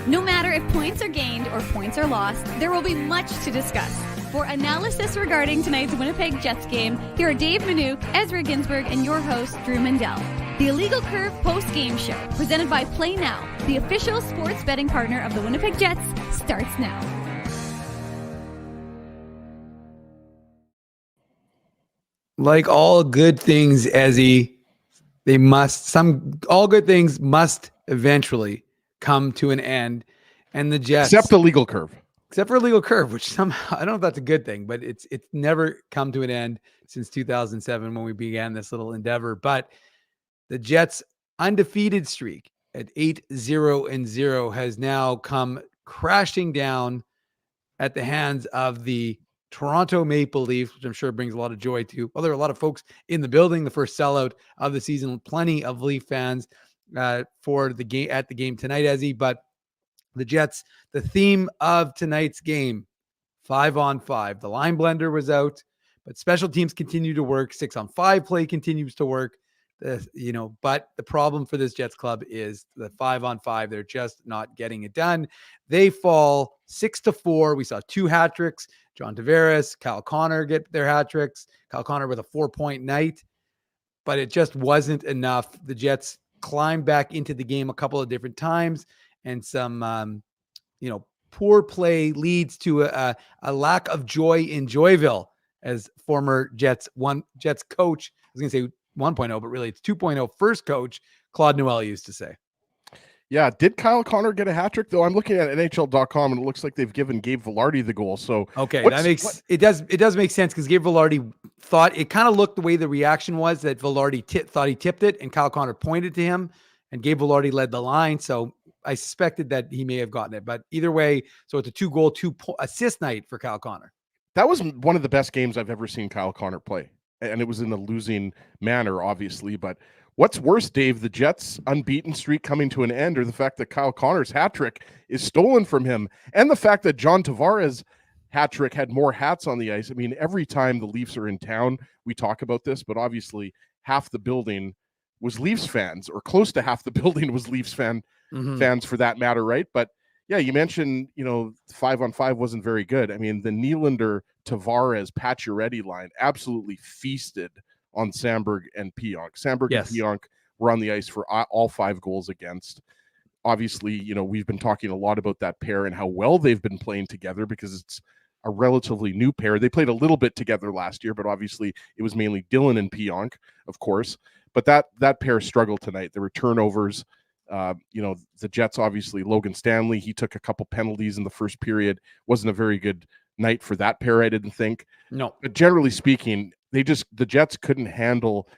No matter if points are gained or points are lost, there will be much to discuss. For analysis regarding tonight's Winnipeg Jets game, here are Dave Manouk, Ezra Ginsburg, and your host, Drew Mandel. The Illegal Curve post-game show, presented by Play Now, the official sports betting partner of the Winnipeg Jets, starts now. Like all good things, Ezzy, all good things must eventually come to an end. And the Jets, except for Illegal Curve, which somehow, I don't know if that's a good thing, but it's never come to an end since 2007 when we began this little endeavor. But the Jets' undefeated streak at 8-0-0 has now come crashing down at the hands of the Toronto Maple Leafs, which I'm sure brings a lot of joy to. Well, there are a lot of folks in the building, the first sellout of the season, plenty of Leaf fans for the game at the game tonight, Ezzy. But the Jets, the theme of tonight's game, 5-on-5. The line blender was out, but special teams continue to work. 6-on-5 play continues to work. But the problem for this Jets club is the 5-on-5. They're just not getting it done. They fall 6-4. We saw 2 hat tricks. John Tavares, Kyle Connor get their hat tricks. Kyle Connor with a 4-point night, but it just wasn't enough. The Jets climbed back into the game a couple of different times, and some, poor play leads to a lack of joy in Joyville, as former Jets coach, I was going to say 1.0, but really it's 2.0 first coach Claude Noel used to say. Yeah, did Kyle Connor get a hat trick though? I'm looking at NHL.com and it looks like they've given Gabe Vilardi the goal. So okay, it does make sense because Gabe Vilardi thought it kind of looked the way the reaction was that Vilardi thought he tipped it and Kyle Connor pointed to him and Gabe Vilardi led the line. So I suspected that he may have gotten it, but either way, so it's a 2-goal, 2-assist night for Kyle Connor. That was one of the best games I've ever seen Kyle Connor play. And it was in a losing manner, obviously. But what's worse, Dave, the Jets' unbeaten streak coming to an end, or the fact that Kyle Connor's hat trick is stolen from him, and the fact that John Tavares' hat trick had more hats on the ice. I mean, every time the Leafs are in town, we talk about this, but obviously half the building was Leafs fans, or close to half the building was Leafs fans for that matter, right? But yeah, you mentioned, 5-on-5 wasn't very good. I mean, the Nylander, Tavares, Pacioretty line absolutely feasted on Samberg and Pionk. Samberg and Pionk were on the ice for all 5 goals against. Obviously, we've been talking a lot about that pair and how well they've been playing together because it's a relatively new pair. They played a little bit together last year, but obviously it was mainly Dylan and Pionk, of course. But that pair struggled tonight. There were turnovers. The Jets, obviously, Logan Stanley, he took a couple penalties in the first period. Wasn't a very good night for that pair, I didn't think. No. But generally speaking, the Jets couldn't handle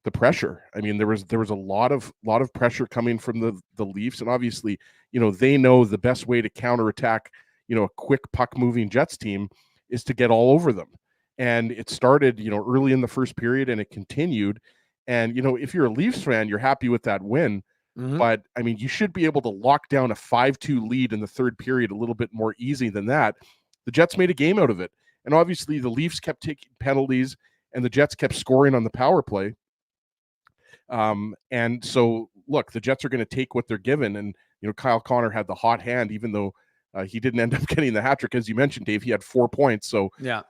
the pressure. I mean, there was a lot of pressure coming from the Leafs, and obviously, they know the best way to counterattack, a quick puck moving Jets team is to get all over them. And it started, early in the first period, and it continued. And if you're a Leafs fan, you're happy with that win. Mm-hmm. But I mean, you should be able to lock down a 5-2 lead in the third period a little bit more easy than that. The Jets made a game out of it. And obviously the Leafs kept taking penalties and the Jets kept scoring on the power play. And so, look, the Jets are going to take what they're given. And, Kyle Connor had the hot hand, even though he didn't end up getting the hat trick. As you mentioned, Dave, he had 4 points. So, yeah.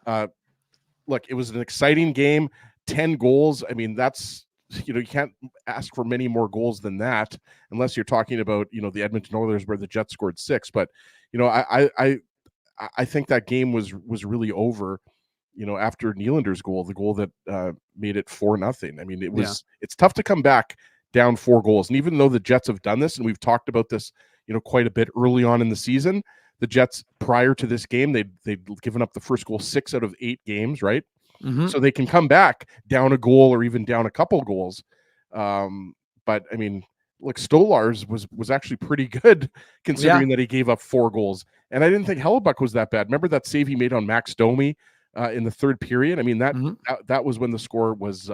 Look, it was an exciting game, 10 goals. I mean, that's, you can't ask for many more goals than that, unless you're talking about, the Edmonton Oilers where the Jets scored 6. But, I think that game was really over, after Nylander's goal, the goal that made it 4-0. I mean, it's tough to come back down 4 goals. And even though the Jets have done this, and we've talked about this, quite a bit early on in the season, the Jets prior to this game, they'd given up the first goal 6 out of 8 games, right? Mm-hmm. So they can come back down a goal or even down a couple goals. But I mean, look, Stolarz was actually pretty good considering that he gave up 4 goals. And I didn't think Hellebuck was that bad. Remember that save he made on Max Domi in the third period? I mean, that was when the score was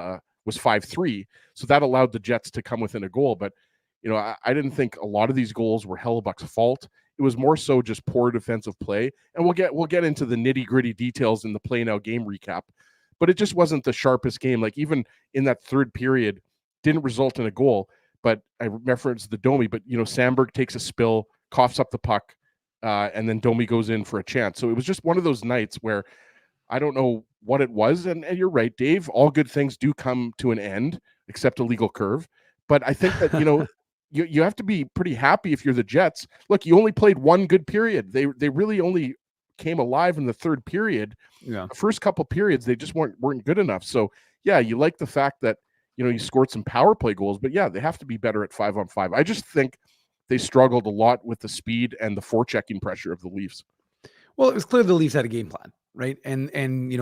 5-3. So that allowed the Jets to come within a goal. But, I didn't think a lot of these goals were Hellebuck's fault. It was more so just poor defensive play. And we'll get into the nitty-gritty details in the Play Now game recap. But it just wasn't the sharpest game. Like even in that third period, didn't result in a goal. But I referenced the Domi. But Samberg takes a spill coughs up the puck, and then Domi goes in for a chance. So it was just one of those nights where I don't know what it was. And you're right, Dave, all good things do come to an end, except a legal curve. But I think that, you have to be pretty happy if you're the Jets. Look, you only played one good period. They really only came alive in the third period. Yeah. The first couple periods, they just weren't good enough. So yeah, you like the fact that, you scored some power play goals, but yeah, they have to be better at 5-on-5. I just think they struggled a lot with the speed and the forechecking pressure of the Leafs. Well, it was clear the Leafs had a game plan, right? And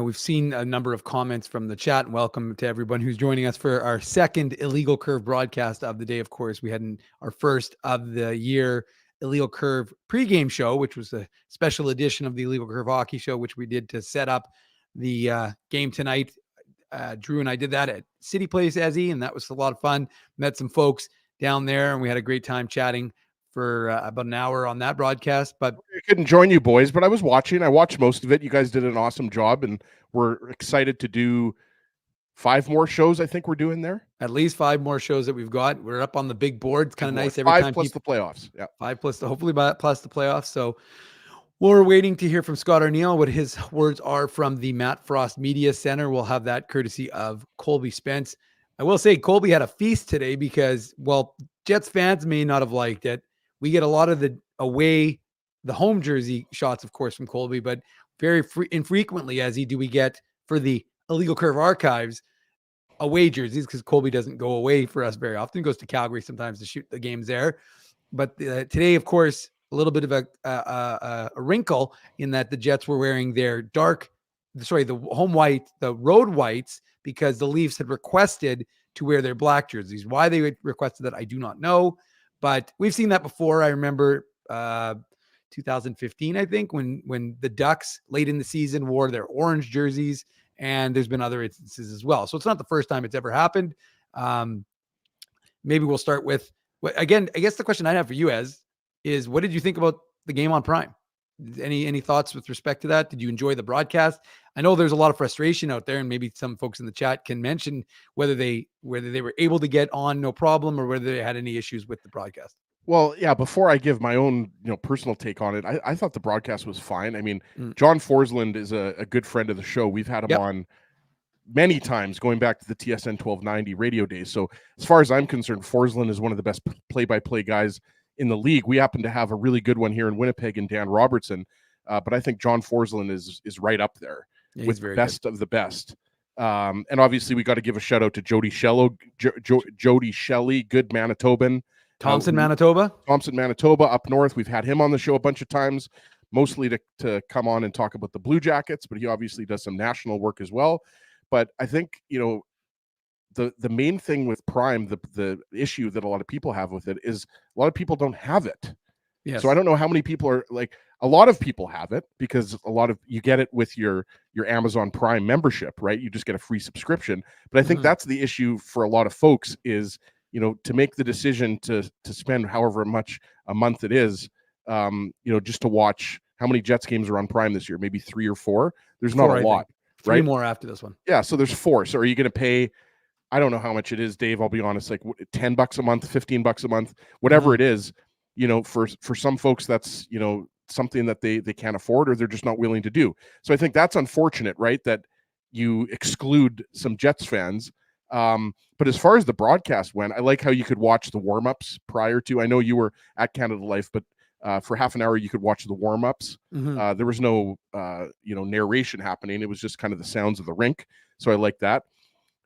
we've seen a number of comments from the chat. And welcome to everyone who's joining us for our second Illegal Curve broadcast of the day. Of course, we had our first of the year Illegal Curve pregame show, which was a special edition of the Illegal Curve hockey show, which we did to set up the game tonight. Drew and I did that at City Place, Ezzy, and that was a lot of fun. Met some folks down there, and we had a great time chatting for about an hour on that broadcast. But I couldn't join you boys, but I was watching. I watched most of it. You guys did an awesome job, and we're excited to do 5 more shows. I think we're doing there. At least 5 more shows that we've got. We're up on the big board. It's kind of nice every 5 time. Plus the playoffs. Yeah, 5 plus, hopefully plus the playoffs. So we're waiting to hear from Scott Arniel what his words are from the Matt Frost Media Center. We'll have that courtesy of Colby Spence. I will say Colby had a feast today because, well, Jets fans may not have liked it. We get a lot of the home jersey shots, of course, from Colby, but very infrequently, as do we get for the Illegal Curve archives away jerseys, because Colby doesn't go away for us very often. He goes to Calgary sometimes to shoot the games there. But today, of course, a little bit of a wrinkle in that the Jets were wearing their the home white, the road whites, because the Leafs had requested to wear their black jerseys. Why they requested that, I do not know, but we've seen that before. I remember 2015, I think, when the Ducks late in the season wore their orange jerseys, and there's been other instances as well. So it's not the first time it's ever happened. Maybe we'll start with, again, I guess the question I have for you is what did you think about the game on Prime? Any thoughts with respect to that? Did you enjoy the broadcast? I know there's a lot of frustration out there, and maybe some folks in the chat can mention whether they were able to get on no problem, or whether they had any issues with the broadcast. Well, yeah, before I give my own, personal take on it, I thought the broadcast was fine. I mean, John Forsland is a good friend of the show. We've had him on many times going back to the TSN 1290 radio days. So as far as I'm concerned, Forsland is one of the best play-by-play guys in the league. We happen to have a really good one here in Winnipeg in Dan Robertson. But I think John Forsland is right up there with the best of the best. And obviously we got to give a shout out to Jody Shelley, good Manitoban. Thompson, Manitoba up north. We've had him on the show a bunch of times, mostly to come on and talk about the Blue Jackets, but he obviously does some national work as well. But I think, the main thing with Prime, the issue that a lot of people have with it is a lot of people don't have it. Yes. So I don't know how many people are like, a lot of people have it because you get it with your Amazon Prime membership, right? You just get a free subscription. But I think that's the issue for a lot of folks is, to make the decision to spend however much a month it is, just to watch how many Jets games are on Prime this year, maybe 3 or 4. There's not a lot, right? 3 more after this one. Yeah. So there's 4. So are you going to pay, I don't know how much it is, Dave, I'll be honest, like $10 a month, $15 a month, whatever it is, for some folks, that's, something that they can't afford or they're just not willing to do. So I think that's unfortunate, right? That you exclude some Jets fans. But as far as the broadcast went, I like how you could watch the warm-ups prior to, I know you were at Canada Life, but for half an hour you could watch the warm-ups. There was no narration happening. It was just kind of the sounds of the rink. So I like that.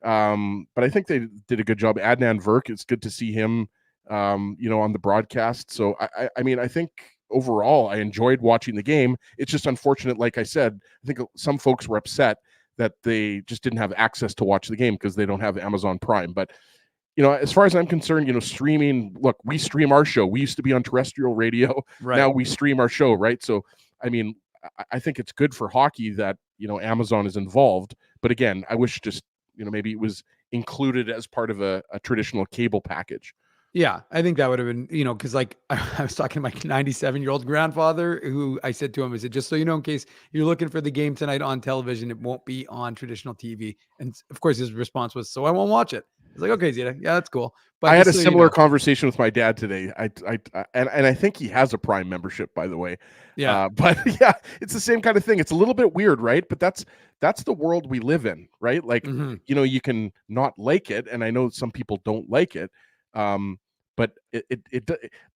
But I think they did a good job. Adnan Virk, it's good to see him on the broadcast. So I mean, I think overall I enjoyed watching the game. It's just unfortunate, like I said, I think some folks were upset that they just didn't have access to watch the game because they don't have Amazon Prime. But, as far as I'm concerned, streaming, look, we stream our show. We used to be on terrestrial radio. Right. Now we stream our show, right? So, I mean, I think it's good for hockey that, Amazon is involved. But again, I wish just, maybe it was included as part of a traditional cable package. Yeah, I think that would have been, because like I was talking to my 97-year-old grandfather, who I said to him, I said, just so you know, in case you're looking for the game tonight on television, it won't be on traditional TV. And of course, his response was, so I won't watch it. was like, okay, Zeta, yeah, that's cool. But I had a just so you similar know. conversation with my dad today. And I think he has a Prime membership, by the way. Yeah. But yeah, it's the same kind of thing. It's a little bit weird, right? But that's the world we live in, right? Like, Mhm. you can not like it, and I know some people don't like it. But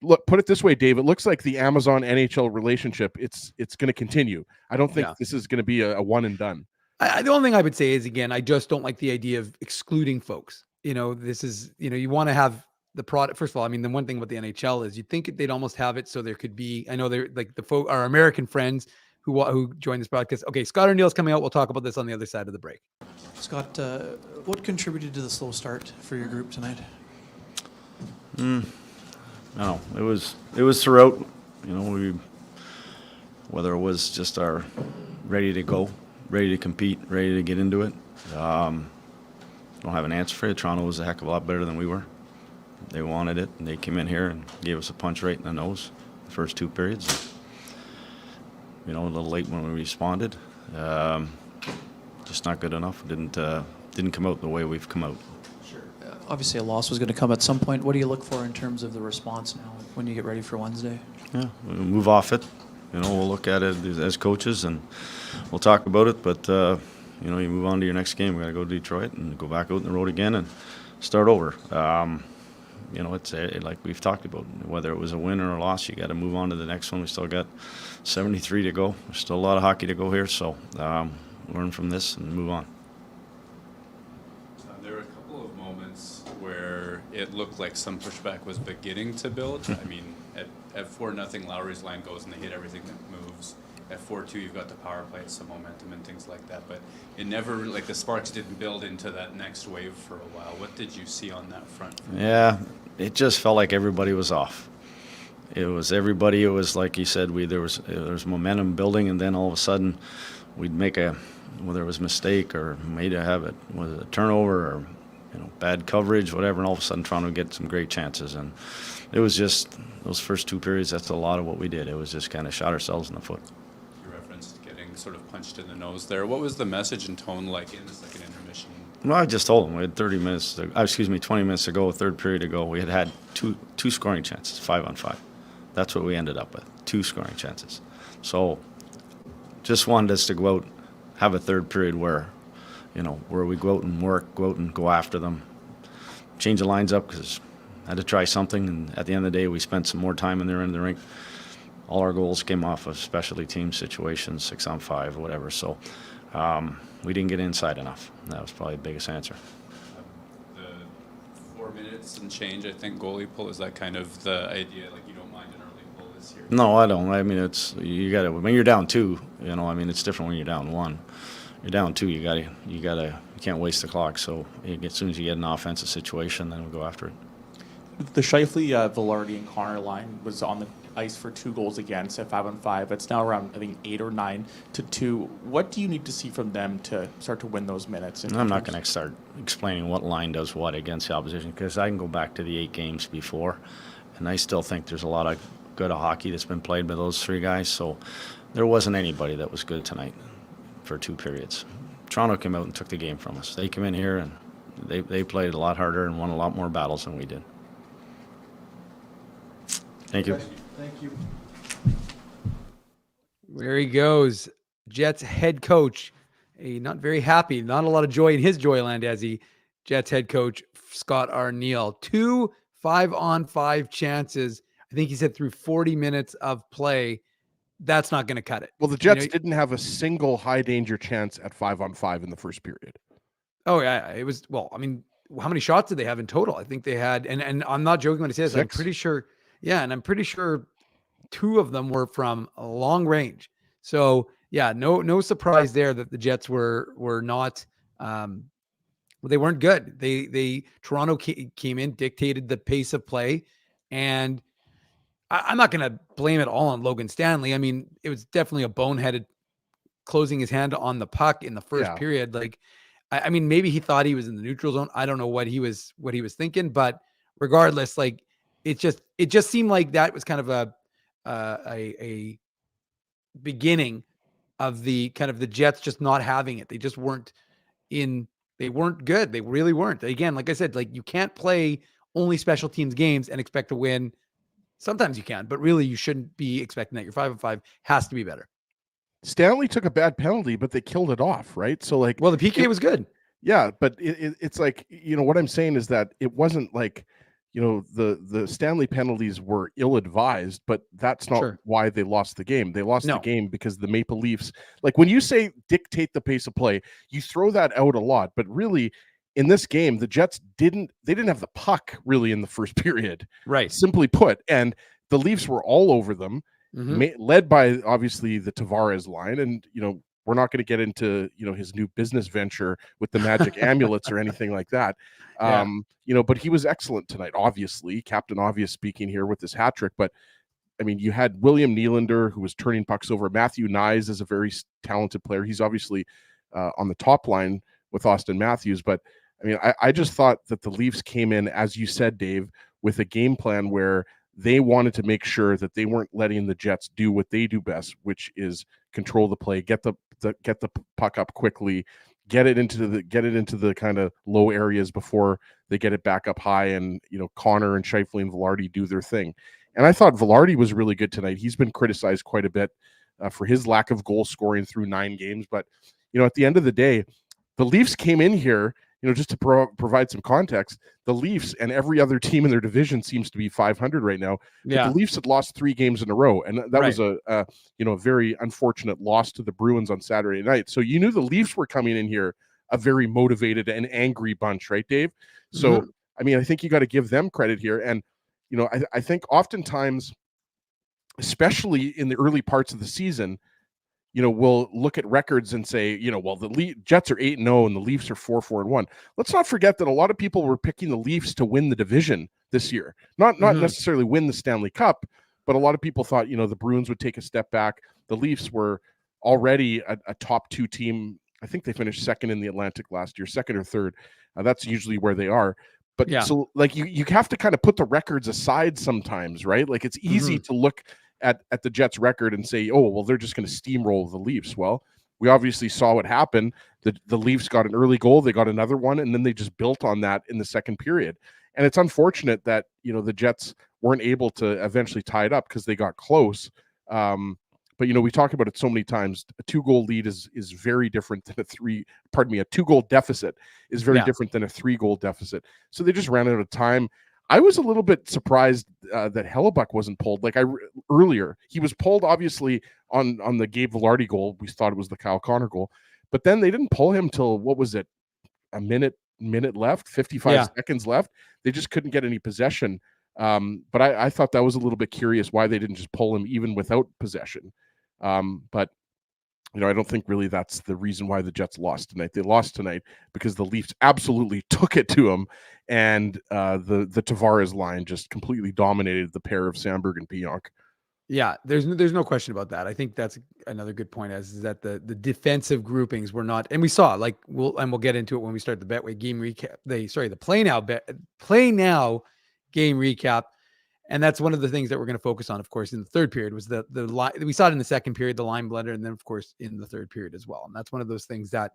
look, put it this way, Dave. It looks like the Amazon NHL relationship. It's going to continue. I don't think Yeah. this is going to be a one and done. The only thing I would say is, again, I just don't like the idea of excluding folks. This is, you want to have the product. First of all, I mean, the one thing about the NHL is you'd think they'd almost have it so there could be, I know they're like our American friends who join this podcast. Okay, Scott Arniel's coming out. We'll talk about this on the other side of the break. Scott, what contributed to the slow start for your group tonight? No, it was throughout. Whether it was just our ready to go, ready to compete, ready to get into it. Don't have an answer for you. Toronto was a heck of a lot better than we were. They wanted it, and they came in here and gave us a punch right in the nose the first two periods. A little late when we responded. Just not good enough. Didn't come out the way we've come out. Sure. Obviously, a loss was going to come at some point. What do you look for in terms of the response now when you get ready for Wednesday? Yeah, we'll move off it. We'll look at it as coaches and we'll talk about it. But you move on to your next game. We got to go to Detroit and go back out on the road again and start over. It's like we've talked about. Whether it was a win or a loss, you got to move on to the next one. We still got 73 to go. There's still a lot of hockey to go here. So learn from this and move on. There were a couple of moments where it looked like some pushback was beginning to build. I mean, at 4-0, Lowry's line goes and they hit everything that moves. At 4-2, you've got the power play, some momentum and things like that. But it never, like the sparks didn't build into that next wave for a while. What did you see on that front? Yeah, it just felt like everybody was off. It was everybody. It was like you said, there was momentum building, and then all of a sudden, we'd make whether it was a mistake or made a habit, was it a turnover or bad coverage, whatever, and all of a sudden Toronto would get some great chances. And it was just those first two periods. That's a lot of what we did. It was just kind of shot ourselves in the foot. You referenced getting sort of punched in the nose there. What was the message and tone like in the second intermission? Well, I just told them we had 20 minutes to go, third period to go. We had two scoring chances, 5-on-5. That's what we ended up with, 2 scoring chances. So just wanted us to go out, have a third period where we go out and work, go out and go after them, change the lines up because I had to try something. And at the end of the day, we spent some more time in their end of the rink. All our goals came off of specialty team situations, 6-on-5 or whatever. So we didn't get inside enough. That was probably the biggest answer. The 4 minutes and change, I think, goalie pull, is that kind of the idea? Like you don't mind an early pull this year? No, I don't. I mean, when you're down 2, it's different when you're down 1. You're down 2, you can't waste the clock. So as soon as you get an offensive situation, then we'll go after it. The Scheifele, Velarde, and Connor line was on the ice for 2 goals against at 5-on-5. It's now around, I think, 8 or 9 to 2. What do you need to see from them to start to win those minutes? I'm not going to start explaining what line does what against the opposition because I can go back to the 8 games before, and I still think there's a lot of good hockey that's been played by those 3 guys. So there wasn't anybody that was good tonight for 2 periods. Toronto came out and took the game from us. They came in here and they played a lot harder and won a lot more battles than we did. Thank you. Thank you. There he goes. Jets head coach. Not very happy. Not a lot of joy in his joyland as Jets head coach Scott Arniel. 2 5-on-5 chances. I think he said through 40 minutes of play. That's not going to cut it. Well, the Jets didn't have a single high danger chance at 5-on-5 in the first period. Oh yeah, it was. Well, I mean, how many shots did they have in total? I think they had, and I'm not joking when I say this. 6. I'm pretty sure. Yeah, and I'm pretty sure 2 of them were from a long range. So yeah, no surprise there that the Jets were not. They weren't good. Toronto came in, dictated the pace of play, and I'm not going to blame it all on Logan Stanley. I mean, it was definitely a boneheaded closing his hand on the puck in the first period. Like, I mean, maybe he thought he was in the neutral zone. I don't know what he was thinking, but regardless, like it just seemed like that was kind of a beginning of the kind of the Jets just not having it. They just weren't in They weren't good. They really weren't. Again, like I said, like you can't play only special teams games and expect to win. Sometimes you can, but really you shouldn't be expecting that. Your 5-on-5 has to be better. Stanley took a bad penalty, but they killed it off, right? So like, well, the PK was good. Yeah, but it's like, what I'm saying is that it wasn't like, the Stanley penalties were ill-advised, but that's not why they lost the game. They lost the game because the Maple Leafs, like when you say dictate the pace of play, you throw that out a lot, but really in this game, the Jets didn't have the puck really in the first period. Right. Simply put. And the Leafs were all over them, led by obviously the Tavares line. And, we're not going to get into, his new business venture with the magic amulets or anything like that. But he was excellent tonight, obviously. Captain Obvious speaking here with this hat trick. But, I mean, you had William Nylander, who was turning pucks over. Matthew Nyes is a very talented player. He's obviously on the top line with Austin Matthews. But, I mean, I just thought that the Leafs came in, as you said, Dave, with a game plan where they wanted to make sure that they weren't letting the Jets do what they do best, which is control the play, get the puck up quickly, get it into the kind of low areas before they get it back up high, and Connor and Scheifele and Velarde do their thing. And I thought Velarde was really good tonight. He's been criticized quite a bit for his lack of goal scoring through 9 games, but at the end of the day, the Leafs came in here. Just to provide some context, the Leafs and every other team in their division seems to be 500 right now. Yeah. The Leafs had lost 3 games in a row, and that was a very unfortunate loss to the Bruins on Saturday night. So you knew the Leafs were coming in here a very motivated and angry bunch, right, Dave? So I mean, I think you got to give them credit here, and I think oftentimes, especially in the early parts of the season, we'll look at records and say, well, the Jets are 8-0 and the Leafs are 4-4-1. Let's not forget that a lot of people were picking the Leafs to win the division this year. Not necessarily win the Stanley Cup, but a lot of people thought, the Bruins would take a step back. The Leafs were already a top 2 team. I think they finished second in the Atlantic last year, second or third. That's usually where they are. But so like you have to kind of put the records aside sometimes, right? Like it's easy to look at the Jets record and say, oh, well, they're just going to steamroll the Leafs. Well, we obviously saw what happened. The Leafs got an early goal, they got another one, and then they just built on that in the second period. And it's unfortunate that, the Jets weren't able to eventually tie it up because they got close. But, we talked about it so many times. A 2-goal lead is very different than a 2-goal deficit is very different than a 3-goal deficit. So they just ran out of time. I was a little bit surprised that Hellebuck wasn't pulled. Like earlier, he was pulled obviously on the Gabe Velarde goal. We thought it was the Kyle Connor goal, but then they didn't pull him till what was it? A minute left, 55 seconds left. They just couldn't get any possession. But I thought that was a little bit curious why they didn't just pull him even without possession. But I don't think really that's the reason why the Jets lost tonight. They lost tonight because the Leafs absolutely took it to them, and the Tavares line just completely dominated the pair of Sandberg and Pionk. Yeah, there's no question about that. I think that's another good point, is that the defensive groupings were not, and we saw, like, we'll get into it when we start the Betway game recap. The play now game recap. And that's one of the things that we're going to focus on, of course, in the third period was the line. We saw it in the second period, the line blender, and then of course in the third period as well. And that's one of those things that,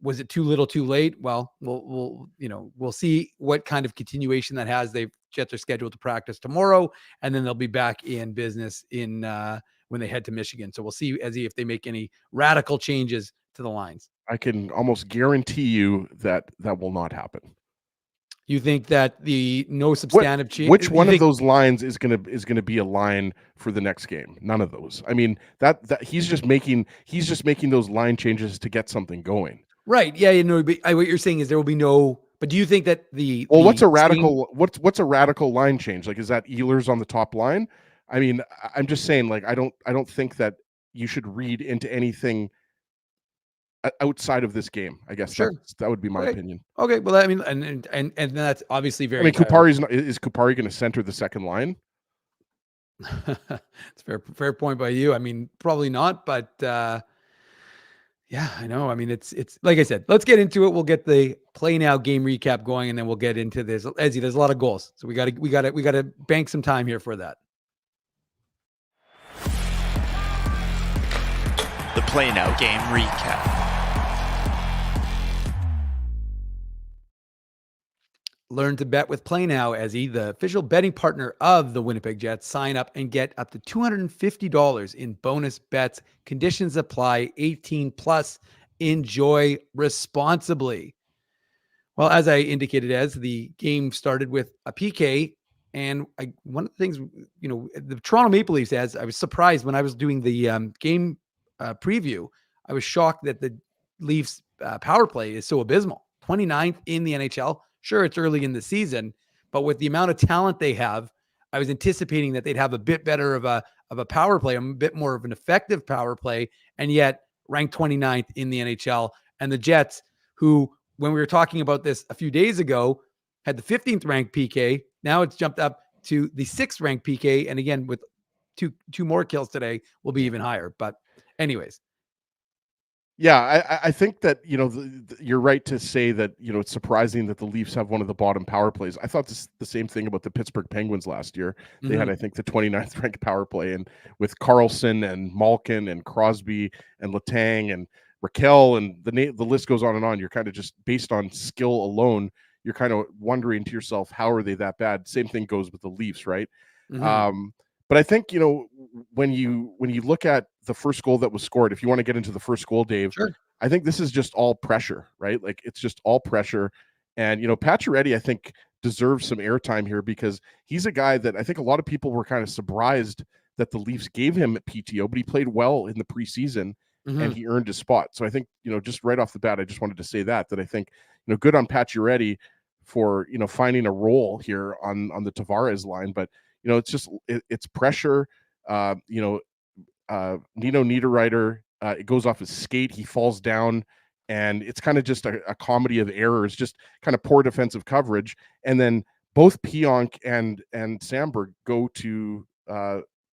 was it too little, too late? Well, we'll see what kind of continuation that has. Jets are scheduled to practice tomorrow, and then they'll be back in business when they head to Michigan. So we'll see if they make any radical changes to the lines. I can almost guarantee you that will not happen. You think that the no substantive change? Which one of those lines is gonna be a line for the next game? None of those. I mean, that he's just making those line changes to get something going. Right. Yeah. But what you're saying is there will be no. But do you think that what's a radical line change? Like, is that Ehlers on the top line? I mean, I'm just saying, like, I don't think that you should read into anything outside of this game. I guess that would be my opinion. Okay. Well, I mean, and that's obviously very. I mean, is Kupari going to center the second line? It's fair point by you. I mean, probably not, but yeah, I know. I mean, it's like I said. Let's get into it. We'll get the play now game recap going, and then we'll get into this. Ezzy, there's a lot of goals, so we got to bank some time here for that. The play now game recap. Learn to bet with Play Now, Ezzy, the official betting partner of the Winnipeg Jets. Sign up and get up to $250 in bonus bets. Conditions apply. 18 plus. Enjoy responsibly. Well, as I indicated, as the game started with a PK, and one of the things, the Toronto Maple Leafs, as I was surprised when I was doing the game preview, I was shocked that the Leafs power play is so abysmal. 29th in the NHL. Sure, it's early in the season, but with the amount of talent they have, I was anticipating that they'd have a bit better of a power play, a bit more of an effective power play, and yet ranked 29th in the NHL. And the Jets, who, when we were talking about this a few days ago, had the 15th ranked PK. Now it's jumped up to the 6th ranked PK. And again, with two more kills today, will be even higher. But anyways. Yeah, I think that, you're right to say that, it's surprising that the Leafs have one of the bottom power plays. I thought the same thing about the Pittsburgh Penguins last year. They had, I think, the 29th ranked power play, and with Carlson and Malkin and Crosby and Letang and Raquel, and the list goes on and on. You're kind of just, based on skill alone, you're kind of wondering to yourself, how are they that bad? Same thing goes with the Leafs, right? But I think, when you look at the first goal that was scored, if you want to get into the first goal, Dave, sure. I think this is just all pressure, right? Like, it's just all pressure. And, Pacioretty, I think, deserves some airtime here, because he's a guy that I think a lot of people were kind of surprised that the Leafs gave him a PTO, but he played well in the preseason and he earned his spot. So I think, just right off the bat, I just wanted to say that I think, good on Pacioretty for, finding a role here on the Tavares line. But, it's just, it's pressure. Nino Niederreiter, it goes off his skate. He falls down, and it's kind of just a comedy of errors, just kind of poor defensive coverage. And then both Pionk and Samberg go to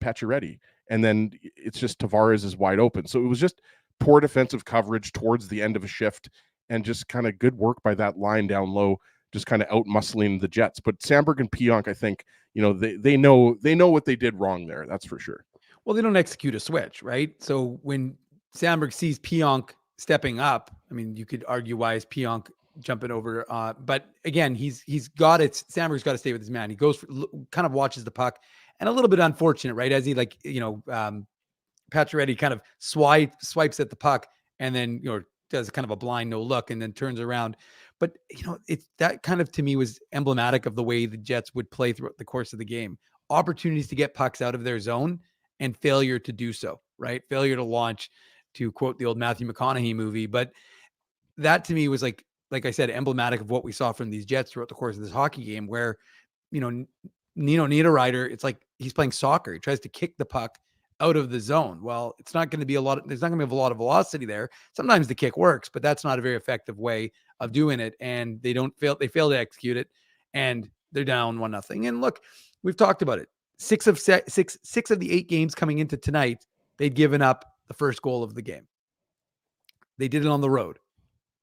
Pacioretty, and then it's just Tavares is wide open. So it was just poor defensive coverage towards the end of a shift, and just kind of good work by that line down low, just kind of out muscling the Jets. But Samberg and Pionk, I think, they know what they did wrong there. That's for sure. Well, they don't execute a switch, right? So when Samberg sees Pionk stepping up, I mean, you could argue, why is Pionk jumping over? But again, Samberg's got to stay with his man. He goes kind of watches the puck, and a little bit unfortunate, right? As he Pacioretty kind of swipes at the puck, and then does kind of a blind no look, and then turns around. But it's that kind of, to me, was emblematic of the way the Jets would play throughout the course of the game. Opportunities to get pucks out of their zone, and failure to do so, right? Failure to launch, to quote the old Matthew McConaughey movie. But that, to me, was like I said, emblematic of what we saw from these Jets throughout the course of this hockey game, where, Nino Niederreiter, it's like he's playing soccer. He tries to kick the puck out of the zone. Well, there's not going to be a lot of velocity there. Sometimes the kick works, but that's not a very effective way of doing it. And they fail to execute it, and they're down 1-0. And look, we've talked about it. Six of the 8 games coming into tonight, they'd given up the first goal of the game. They did it on the road.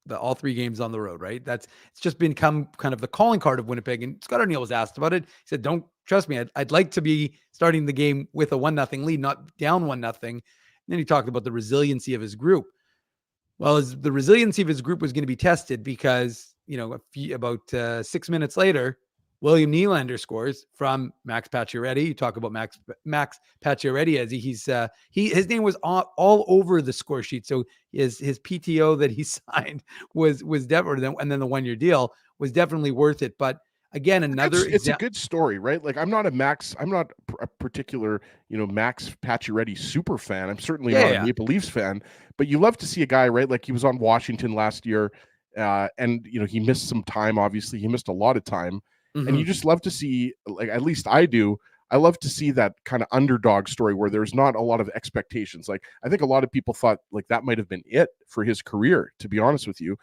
All 3 games on the road, right? It's just become kind of the calling card of Winnipeg. And Scott Arniel was asked about it. He said, "Don't trust me. I'd like to be starting the game with a 1-0 lead, not down 1-0. And then he talked about the resiliency of his group. Well, the resiliency of his group was going to be tested, because about 6 minutes later, William Nylander scores from Max Pacioretty. You talk about Max Pacioretty, as his name was all over the score sheet. So his PTO that he signed was definitely, and then the 1-year deal was definitely worth it. But again, it's a good story, right? Like, I'm not a particular, Max Pacioretty super fan. I'm certainly not a Maple Leafs fan, but you love to see a guy, right? Like, he was on Washington last year, and he missed some time. Obviously, he missed a lot of time. And you just love to see, like, at least I do, I love to see that kind of underdog story where there's not a lot of expectations. Like, I think a lot of people thought, like, that might have been it for his career, to be honest with you.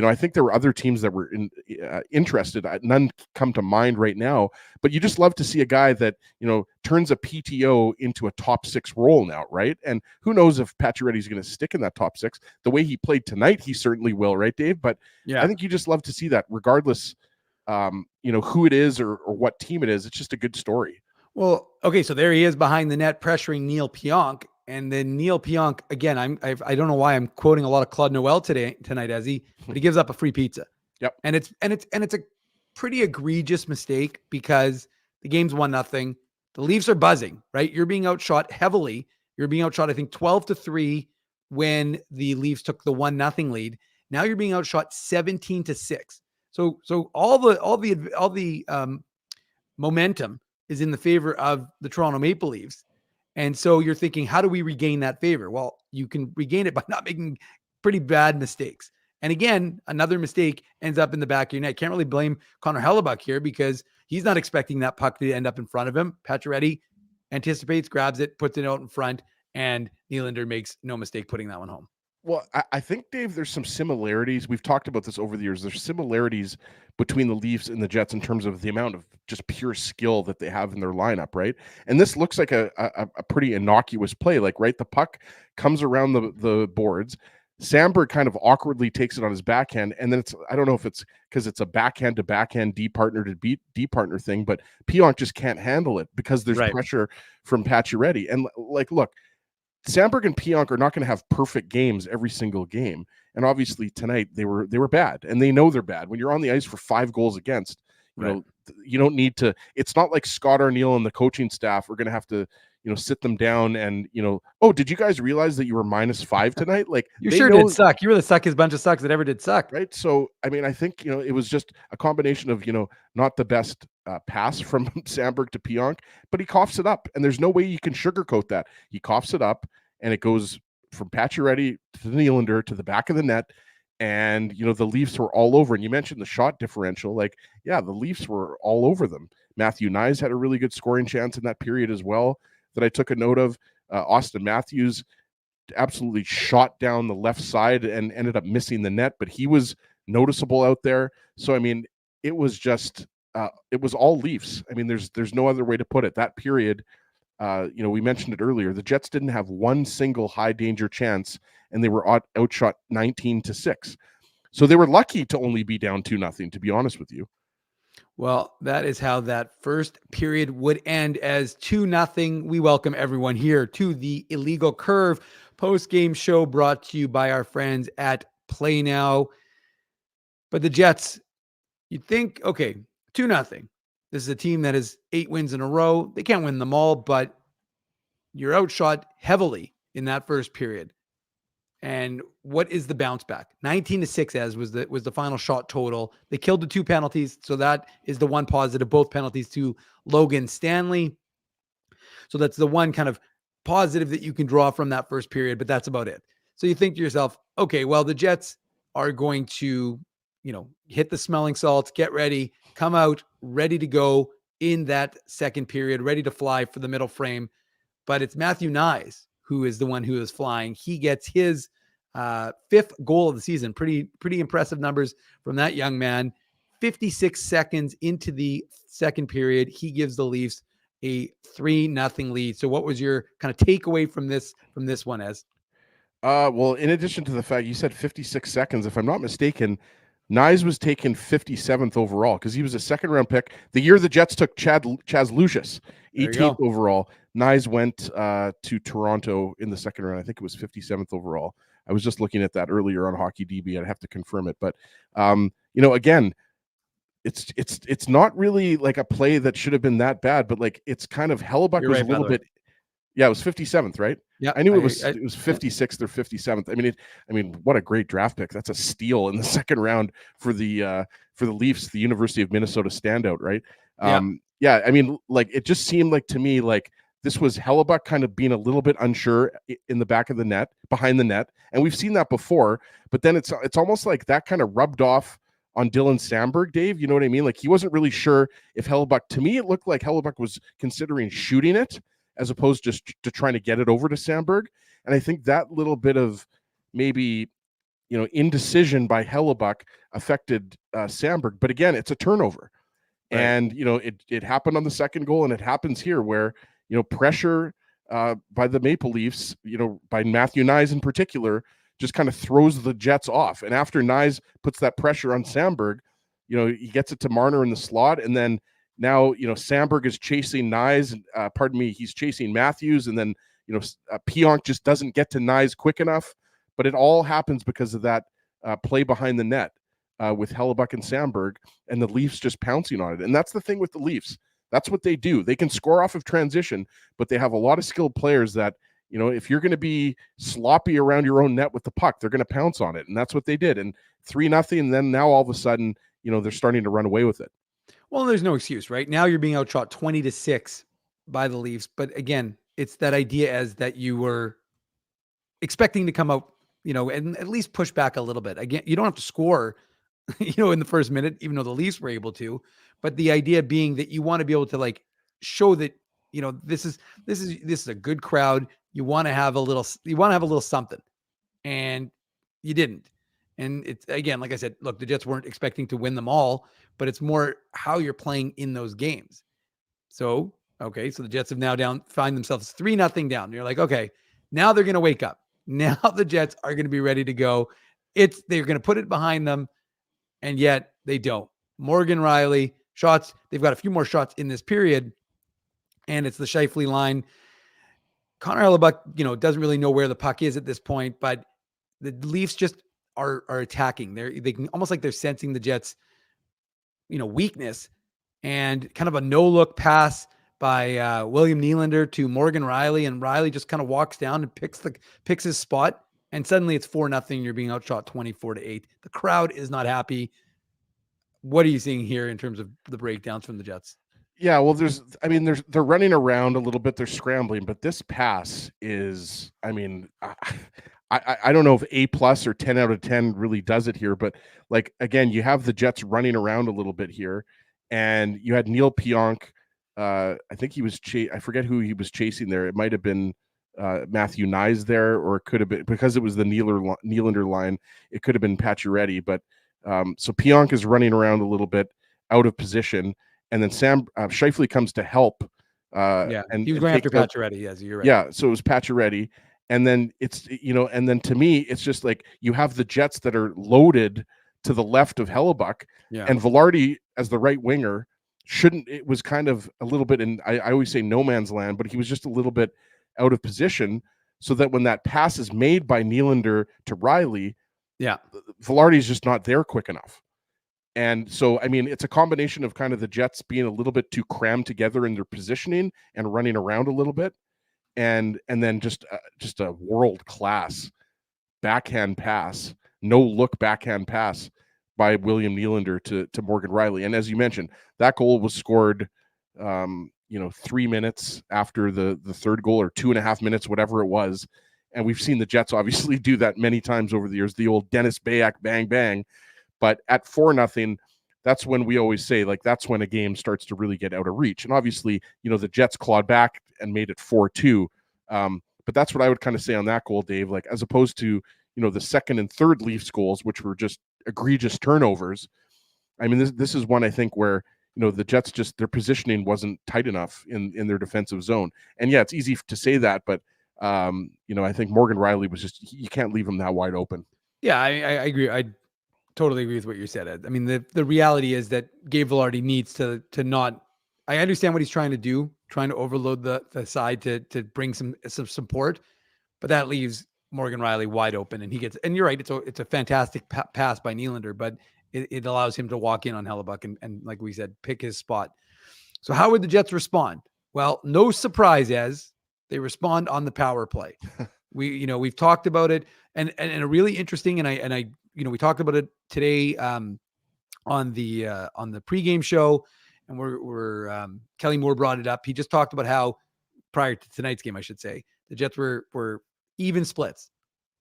I think there were other teams that were interested. None come to mind right now, but you just love to see a guy that, turns a PTO into a top 6 role now, right? And who knows if Pacioretty's going to stick in that top 6. The way he played tonight, he certainly will, right, Dave? But yeah, I think you just love to see that, regardless who it is or what team it is. It's just a good story. Well, okay, so there he is behind the net pressuring Neil Pionk, and then Neil Pionk, again, I don't know why I'm quoting a lot of Claude Noel tonight, Ezzy, but he gives up a free pizza. Yep. And it's a pretty egregious mistake because the game's 1-0. The Leafs are buzzing, right? You're being outshot heavily. You're being outshot, I think, 12-3 when the Leafs took the 1-0 lead. Now you're being outshot 17-6. So all the momentum is in the favor of the Toronto Maple Leafs. And so you're thinking, how do we regain that favor? Well, you can regain it by not making pretty bad mistakes. And again, another mistake ends up in the back of your net. Can't really blame Connor Hellebuck here because he's not expecting that puck to end up in front of him. Pacioretty anticipates, grabs it, puts it out in front, and Nylander makes no mistake putting that one home. Well, I think, Dave, there's some similarities. We've talked about this over the years. There's similarities between the Leafs and the Jets in terms of the amount of just pure skill that they have in their lineup, right? And this looks like a pretty innocuous play. Like, right, the puck comes around the boards. Sandberg kind of awkwardly takes it on his backhand, and then I don't know if it's because it's a backhand to backhand, D partner to D partner thing, but Pionk just can't handle it because there's pressure from Pacioretty. And like, look, Sandberg and Pionk are not going to have perfect games every single game. And obviously tonight they were bad, and they know they're bad. When you're on the ice for 5 goals against, you know, you don't need to, it's not like Scott Arniel and the coaching staff are going to have to, sit them down and, oh, did you guys realize that you were -5 tonight? Like, you sure did suck. You were the suckiest bunch of sucks that ever did suck. Right. So, I mean, I think, it was just a combination of, not the best pass from Sandberg to Pionk, but he coughs it up, and there's no way you can sugarcoat that. He coughs it up, and it goes from Pacioretty to Nylander to the back of the net. And, the Leafs were all over. And you mentioned the shot differential. Like, yeah, the Leafs were all over them. Matthew Nyes had a really good scoring chance in that period as well that I took a note of. Austin Matthews absolutely shot down the left side and ended up missing the net, but he was noticeable out there. So, I mean, it was just, it was all Leafs. I mean, there's no other way to put it. That period, we mentioned it earlier. The Jets didn't have one single high danger chance, and they were outshot 19-6. So they were lucky to only be down 2-0, to be honest with you. Well, that is how that first period would end, as 2-0. We welcome everyone here to the Illegal Curve post-game show brought to you by our friends at Play Now. But the Jets, you'd think, okay, 2-0. This is a team that has 8 wins in a row. They can't win them all, but you're outshot heavily in that first period. And what is the bounce back? 19-6 as was the final shot total. They killed the 2 penalties, so that is the one positive. Both penalties to Logan Stanley. So that's the one kind of positive that you can draw from that first period, but that's about it. So you think to yourself, okay, well, the Jets are going to, hit the smelling salts, get ready, come out ready to go in that second period, ready to fly for the middle frame. But it's Matthew Nyes who is the one who is flying. He gets his 5th goal of the season. Pretty impressive numbers from that young man. 56 seconds into the second period, he gives the Leafs a 3-0 lead. So what was your kind of takeaway from this one, Ez? Well, in addition to the fact you said 56 seconds, if I'm not mistaken, Nyes was taken 57th overall because he was a second-round pick. The year the Jets took Chaz Lucius, 18th overall. Nyes went to Toronto in the second round. I think it was 57th overall. I was just looking at that earlier on Hockey DB. I'd have to confirm it. But, again, it's not really like a play that should have been that bad, but like it's kind of Hellebuck was a little bit. Yeah, it was 57th, right? Yeah, I knew it was 56th or 57th. I mean, what a great draft pick. That's a steal in the second round for the Leafs, the University of Minnesota standout, right? Yeah, I mean, like it just seemed like to me like this was Hellebuck kind of being a little bit unsure in the back of the net, behind the net, and we've seen that before. But then it's almost like that kind of rubbed off on Dylan Sandberg, Dave. You know what I mean? Like he wasn't really sure if Hellebuck. To me, it looked like Hellebuck was considering shooting it, as opposed just to trying to get it over to Sandberg. And I think that little bit of maybe, indecision by Hellebuck affected Sandberg. But again, it's a turnover. Right. And, it happened on the second goal, and it happens here where, pressure by the Maple Leafs, by Matthew Nyes in particular, just kind of throws the Jets off. And after Nyes puts that pressure on Sandberg, he gets it to Marner in the slot, and then now, Sandberg is chasing Nyes. He's chasing Matthews, and then, Pionk just doesn't get to Nyes quick enough. But it all happens because of that play behind the net. with Hellebuck and Sandberg, and the Leafs just pouncing on it. And that's the thing with the Leafs. That's what they do. They can score off of transition, but they have a lot of skilled players that, if you're going to be sloppy around your own net with the puck, they're going to pounce on it. And that's what they did. And 3-0, and then now all of a sudden, they're starting to run away with it. Well, there's no excuse, right? Now you're being outshot 20-6 by the Leafs. But again, it's that idea as that you were expecting to come out, and at least push back a little bit. Again, you don't have to score, in the first minute, even though the Leafs were able to. But the idea being that you want to be able to show that, this is a good crowd. You want to have a little something, and you didn't. And it's, again, like I said, look, the Jets weren't expecting to win them all, but it's more how you're playing in those games. So, okay, so the Jets have now find themselves 3-0 down. You're like, okay, now they're going to wake up. Now the Jets are going to be ready to go. They're going to put it behind them, and yet they don't. Morgan Rielly shots. They've got a few more shots in this period, and it's the Scheifele line. Connor Hellebuck, doesn't really know where the puck is at this point, but the Leafs just are attacking. They can almost like they're sensing the Jets, weakness, and kind of a no-look pass by William Nylander to Morgan Rielly, and Rielly just kind of walks down and picks his spot, and suddenly it's 4-0. You're being outshot 24-8. The crowd is not happy. What are you seeing here in terms of the breakdowns from the Jets? Yeah, well, they're running around a little bit. They're scrambling, but this pass is, I don't know if A+ or 10 out of 10 really does it here, but again, you have the Jets running around a little bit here, and you had Neil Pionk. I think he was I forget who he was chasing there. It might have been Matthew Nyes there, or it could have been, because it was the Nylander line, it could have been Pacioretty. But so Pionk is running around a little bit out of position, and then Scheifele comes to help. And he was going after Pacioretty. Yes, you're right. Yeah, so it was Pacioretty. And then and then to me, it's just like you have the Jets that are loaded to the left of Hellebuck, and Velarde as the right winger it was kind of a little bit I always say no man's land, but he was just a little bit out of position, so that when that pass is made by Nylander to Rielly, Velarde is just not there quick enough. And so, it's a combination of kind of the Jets being a little bit too crammed together in their positioning and running around a little bit. And then just a world-class backhand pass, no-look backhand pass by William Nylander to Morgan Rielly. And as you mentioned, that goal was scored, 3 minutes after the third goal, or 2.5 minutes, whatever it was. And we've seen the Jets obviously do that many times over the years, the old Dennis Bayak bang, bang. But at 4-0, that's when we always say, that's when a game starts to really get out of reach. And obviously, the Jets clawed back and made it 4-2. But that's what I would kind of say on that goal, Dave, as opposed to, the second and third Leafs goals, which were just egregious turnovers. This is one, I think, where, the Jets their positioning wasn't tight enough in their defensive zone. And yeah, it's easy to say that, but, I think Morgan Rielly was you can't leave him that wide open. Yeah, I agree. I totally agree with what you said, Ed. The reality is that Gabe Velarde needs to not. I understand what he's trying to do, trying to overload the side to bring some support, but that leaves Morgan Rielly wide open, and he gets. And you're right, it's a fantastic pass by Nylander, but it allows him to walk in on Hellebuck and like we said, pick his spot. So how would the Jets respond? Well, no surprise, as they respond on the power play. We've talked about it, and a really interesting, and I we talked about it today on the pregame show, and we're Kelly Moore brought it up. He just talked about how prior to tonight's game, I should say, the Jets were even splits,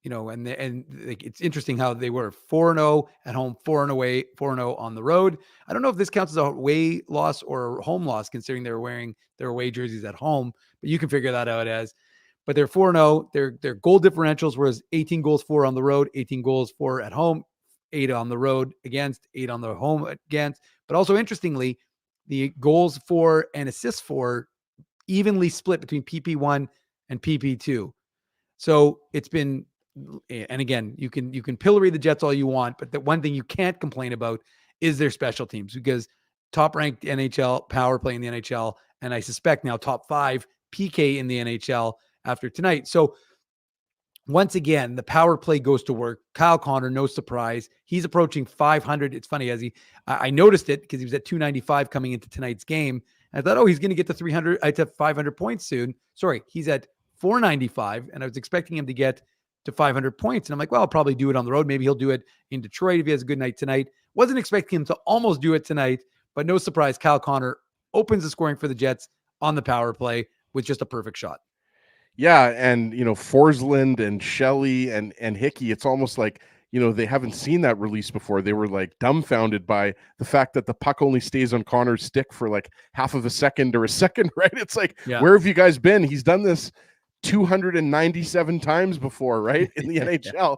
and it's interesting how they were 4-0 at home, 4-0 away, 4-0 on the road. I don't know if this counts as a away loss or a home loss, considering they were wearing their away jerseys at home, but you can figure that out as. But they're 4-0. Their goal differentials was 18 goals for on the road, 18 goals for at home, 8 on the road against, 8 on the home against. But also interestingly, the goals for and assists for evenly split between PP1 and PP2. So it's been, and again, you can pillory the Jets all you want, but the one thing you can't complain about is their special teams, because top ranked NHL power play in the NHL, and I suspect now top 5 PK in the NHL after tonight. So once again, the power play goes to work. Kyle Connor, no surprise. He's approaching 500. It's funny, as I noticed it because he was at 295 coming into tonight's game. And I thought, oh, he's going to get to 300, to 500 points soon. Sorry, he's at 495, and I was expecting him to get to 500 points. And I'm like, well, I'll probably do it on the road. Maybe he'll do it in Detroit if he has a good night tonight. Wasn't expecting him to almost do it tonight, but no surprise, Kyle Connor opens the scoring for the Jets on the power play with just a perfect shot. Yeah, and Forsland and Shelley and Hickey, it's almost like they haven't seen that release before. They were like dumbfounded by the fact that the puck only stays on Connor's stick for like half of a second or a second, right? It's like, where have you guys been? He's done this 297 times before, right, in the NHL.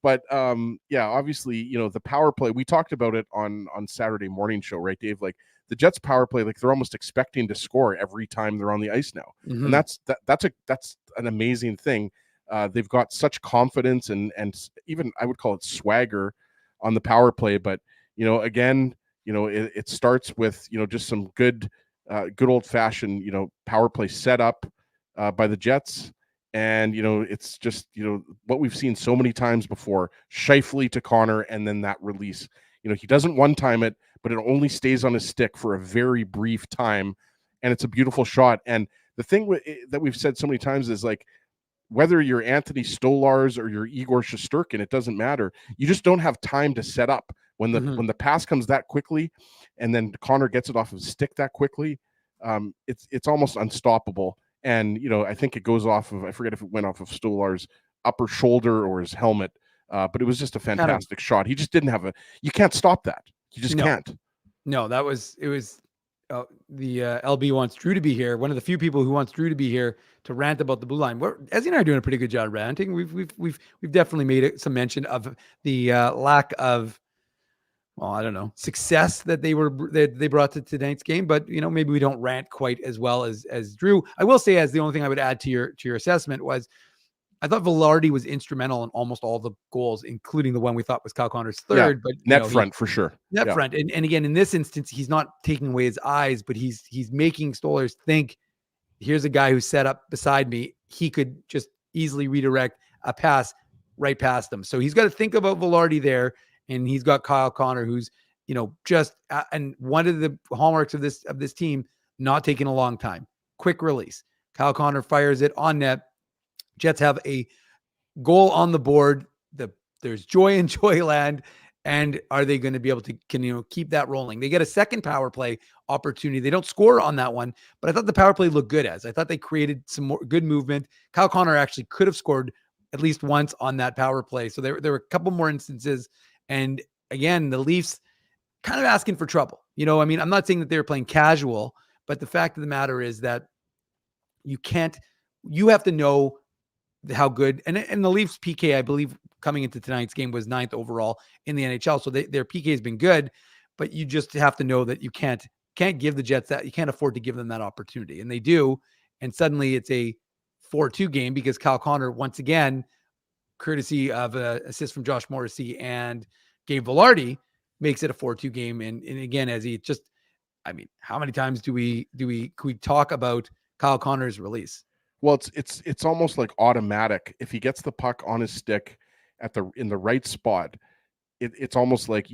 But obviously, the power play, we talked about it on Saturday morning show, right, Dave? Like the Jets power play, like they're almost expecting to score every time they're on the ice now. And that's an amazing thing. They've got such confidence and even I would call it swagger on the power play. But, again, it starts with, just some good old fashioned, power play setup by the Jets. And, it's just, what we've seen so many times before, Scheifele to Connor, and then that release. He doesn't one-time it, but it only stays on his stick for a very brief time. And it's a beautiful shot. And the thing that we've said so many times is like, whether you're Anthony Stolarz or you're Igor Shesterkin, it doesn't matter. You just don't have time to set up. When the pass comes that quickly and then Connor gets it off of his stick that quickly, it's almost unstoppable. And, I think it goes off of, I forget if it went off of Stolar's upper shoulder or his helmet, but it was just a fantastic shot. He just didn't you can't stop that. You just can't. No, it was the LB wants Drew to be here. One of the few people who wants Drew to be here to rant about the blue line. Ezzy and I are doing a pretty good job ranting. We've definitely made some mention of the lack of, well, I don't know, success that they brought to tonight's game. But maybe we don't rant quite as well as Drew. I will say, as the only thing I would add to your assessment was, I thought Velarde was instrumental in almost all the goals, including the one we thought was Kyle Connor's third. But net front for sure. Net front, and again in this instance, he's not taking away his eyes, but he's making Stolarz think, here's a guy who's set up beside me. He could just easily redirect a pass right past him. So he's got to think about Velarde there, and he's got Kyle Connor, who's just and one of the hallmarks of this team, not taking a long time, quick release. Kyle Connor fires it on net. Jets have a goal on the board. There's joy in Joyland. And are they going to be able to keep that rolling? They get a second power play opportunity. They don't score on that one, but I thought the power play looked good. I thought they created some more good movement. Kyle Connor actually could have scored at least once on that power play. So there were a couple more instances. And again, the Leafs kind of asking for trouble. I'm not saying that they were playing casual, but the fact of the matter is that you have to know how good, and the Leafs PK, I believe, coming into tonight's game was 9th overall in the NHL. So their PK has been good, but you just have to know that you can't give the Jets that. You can't afford to give them that opportunity. And they do. And suddenly it's a 4-2 game because Kyle Connor, once again, courtesy of an assist from Josh Morrissey and Gabe Velarde, makes it a 4-2 game. And again, as he just, how many times could we talk about Kyle Connor's release? Well, it's almost like automatic. If he gets the puck on his stick in the right spot, it's almost like,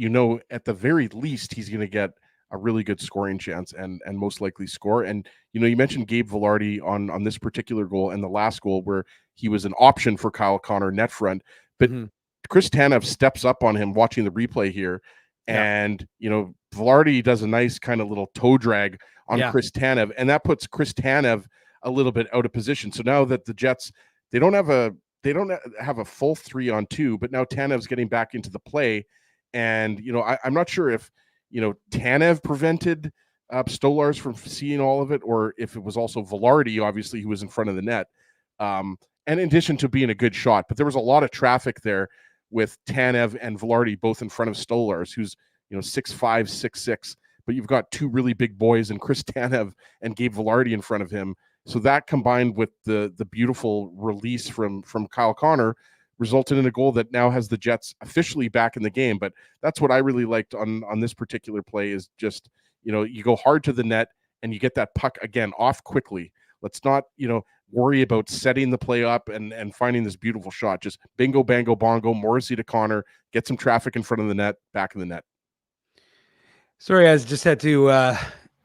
at the very least, he's going to get a really good scoring chance and most likely score. And, you mentioned Gabe Velarde on this particular goal and the last goal where he was an option for Kyle Connor net front, but Chris Tanev steps up on him watching the replay here. And, Velarde does a nice kind of little toe drag on Chris Tanev, and that puts Chris Tanev a little bit out of position. So now that the Jets, they don't have a full 3-on-2, but now Tanev's getting back into the play. And, I'm not sure if, Tanev prevented Stolarz from seeing all of it, or if it was also Velarde, obviously, who was in front of the net. And in addition to being a good shot, but there was a lot of traffic there with Tanev and Velarde both in front of Stolarz, who's, 6'5", 6'6", but you've got two really big boys and Chris Tanev and Gabe Velarde in front of him. So that combined with the beautiful release from Kyle Connor resulted in a goal that now has the Jets officially back in the game. But that's what I really liked on this particular play is just, you go hard to the net and you get that puck again off quickly. Let's not, worry about setting the play up and finding this beautiful shot. Just bingo, bango, bongo, Morrissey to Connor, get some traffic in front of the net, back in the net. Sorry, I just had to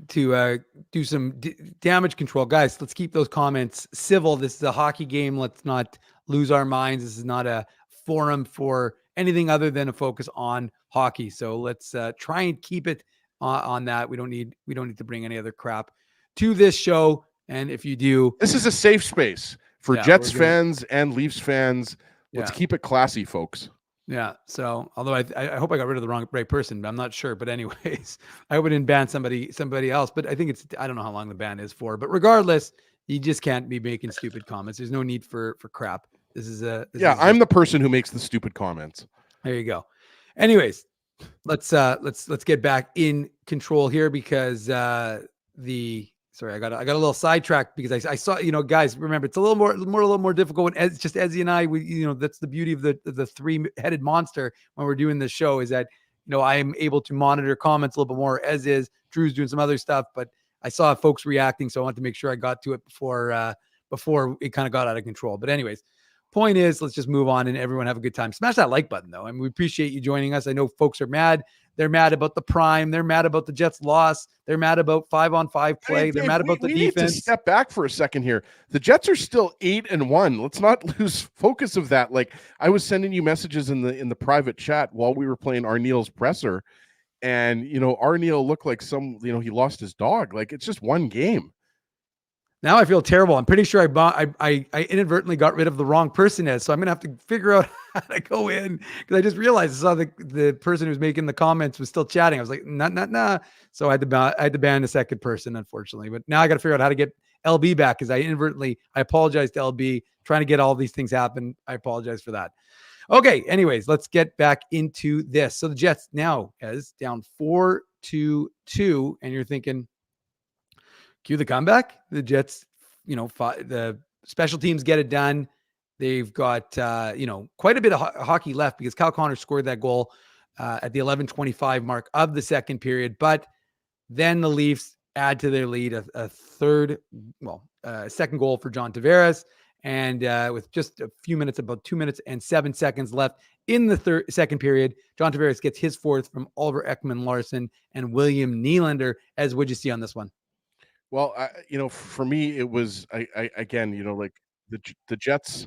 do some damage control. Guys, let's keep those comments civil. This is a hockey game. Let's not lose our minds. This is not a forum for anything other than a focus on hockey. So let's try and keep it on that. We don't need to bring any other crap to this show. And if you do, this is a safe space for Jets fans and Leafs fans. Let's keep it classy, folks. Yeah. So, although I hope I got rid of the right person, but I'm not sure. But anyways, I hope I didn't ban somebody else. But I think I don't know how long the ban is for. But regardless, you just can't be making stupid comments. There's no need for crap. I'm the person who makes the stupid comments. There you go. Anyways, let's get back in control here because sorry, I got a little sidetracked because I saw, guys, remember it's a little more difficult when just Ezzy and I, that's the beauty of the three-headed monster when we're doing this show is that, I am able to monitor comments a little bit more as is. Drew's doing some other stuff, but I saw folks reacting. So I wanted to make sure I got to it before it kind of got out of control. But anyways, point is, let's just move on and everyone have a good time. Smash that like button though. I mean, we appreciate you joining us. I know folks are mad. They're mad about the prime. They're mad about the Jets loss. They're mad about 5-on-5 play. They're mad about the defense. Need to step back for a second here. The Jets are still 8-1. Let's not lose focus of that. Like I was sending you messages in the private chat while we were playing Arniel's presser, and Arniel looked like he lost his dog. Like it's just one game. Now I feel terrible. I'm pretty sure I inadvertently got rid of the wrong person, so I'm gonna have to figure out how to go in because I just realized I saw the person who was making the comments was still chatting. I was like, nah. So I had to ban the second person, unfortunately. But now I got to figure out how to get LB back because I apologize to LB trying to get all these things happen. I apologize for that. Okay. Anyways, let's get back into this. So the Jets now is down 4-2, and you're thinking, cue the comeback. The Jets, the special teams get it done. They've got, quite a bit of hockey left because Kyle Connor scored that goal at the 11:25 mark of the second period. But then the Leafs add to their lead a second goal for John Tavares. And with just a few minutes, about 2 minutes and 7 seconds left in the second period, John Tavares gets his fourth from Oliver Ekman-Larsson and William Nylander. As would you see on this one? Well, for me, it was again, like the Jets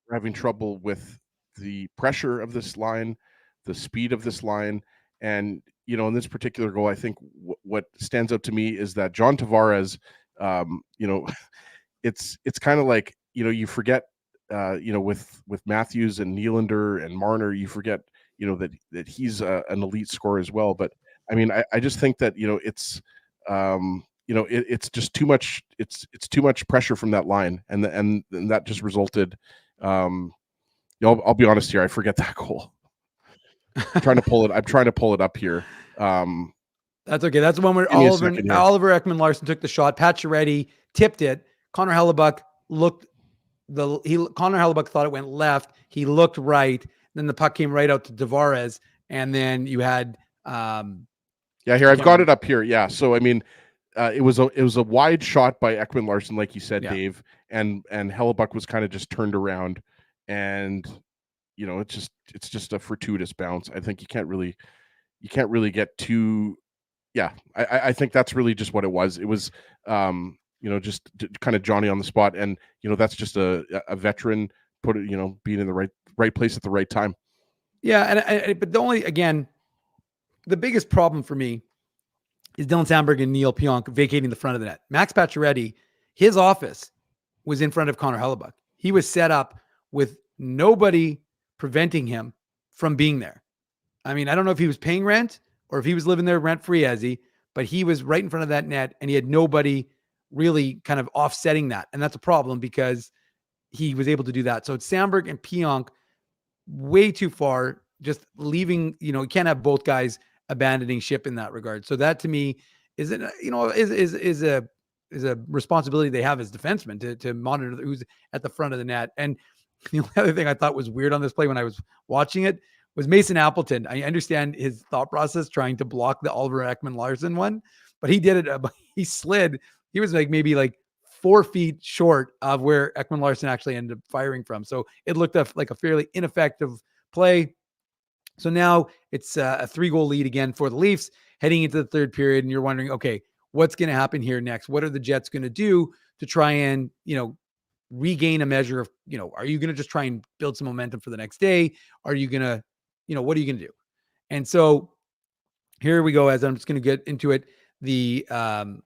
were having trouble with the pressure of this line, the speed of this line, and in this particular goal, I think what stands out to me is that John Tavares, it's kind of like you forget, with Matthews and Nylander and Marner, you forget, that he's an elite scorer as well. But I mean, I just think that it's. It's just too much. It's too much pressure from that line, and that just resulted. I'll be honest here. I forget that goal. I'm trying to pull it up here. That's okay. That's the one where Oliver Ekman-Larsson took the shot. Pacioretty tipped it. Connor Hellebuyck thought it went left. He looked right. Then the puck came right out to Tavares, and then you had. Here I've got it up here. Yeah, so I mean, it was a wide shot by Ekman-Larsson, like you said, Dave, and Hellebuyck was kind of just turned around, and it's just a fortuitous bounce. I think you can't really get too. Yeah, I think that's really just what it was. It was just kind of Johnny on the spot, and that's just a veteran being in the right place at the right time. Yeah, but the biggest problem for me is Dylan Sandberg and Neil Pionk vacating the front of the net. Max Pacioretty, his office was in front of Connor Hellebuyck. He was set up with nobody preventing him from being there. I mean, I don't know if he was paying rent or if he was living there rent-free, but he was right in front of that net and he had nobody really kind of offsetting that. And that's a problem because he was able to do that. So it's Sandberg and Pionk way too far, just leaving, you can't have both guys abandoning ship in that regard. So that to me is a responsibility they have as defensemen to monitor who's at the front of the net. And the only other thing I thought was weird on this play when I was watching it was Mason Appleton. I understand his thought process trying to block the Oliver Ekman-Larsson one, but he did it. He slid. He was maybe 4 feet short of where Ekman Larson actually ended up firing from. So it looked like a fairly ineffective play. So now it's a 3-goal lead again for the Leafs heading into the third period. And you're wondering, okay, what's going to happen here next? What are the Jets going to do to try and, regain a measure of, are you going to just try and build some momentum for the next day? Are you going to, what are you going to do? And so here we go, as I'm just going to get into it. The third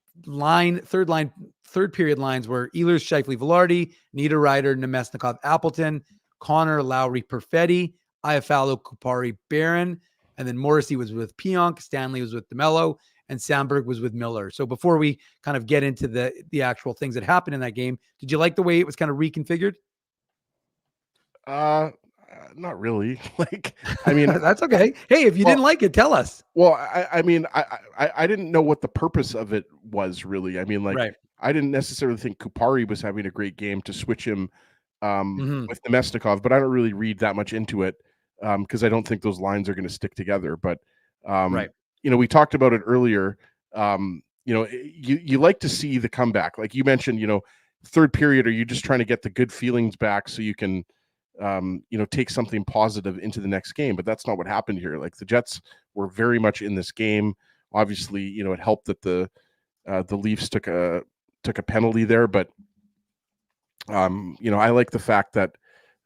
period lines were Ehlers, Scheifele, Velarde, Niederreiter, Nemesnikov, Appleton, Connor, Lowry, Perfetti, Iafallo, Kupari, Barron, and then Morrissey was with Pionk, Stanley was with DeMello, and Sandberg was with Miller. So before we kind of get into the actual things that happened in that game, did you like the way it was kind of reconfigured? Not really. Like, I mean, that's okay. Hey, if you didn't like it, tell us. Well, I mean, I didn't know what the purpose of it was really. I mean, like, right. I didn't necessarily think Kupari was having a great game to switch him with Nemesnikov, but I don't really read that much into it because I don't think those lines are going to stick together. But right. We talked about it earlier. You like to see the comeback, like you mentioned. Third period, are you just trying to get the good feelings back so you can take something positive into the next game? But that's not what happened here. Like, the Jets were very much in this game. Obviously, it helped that the Leafs took a penalty there, but I like the fact that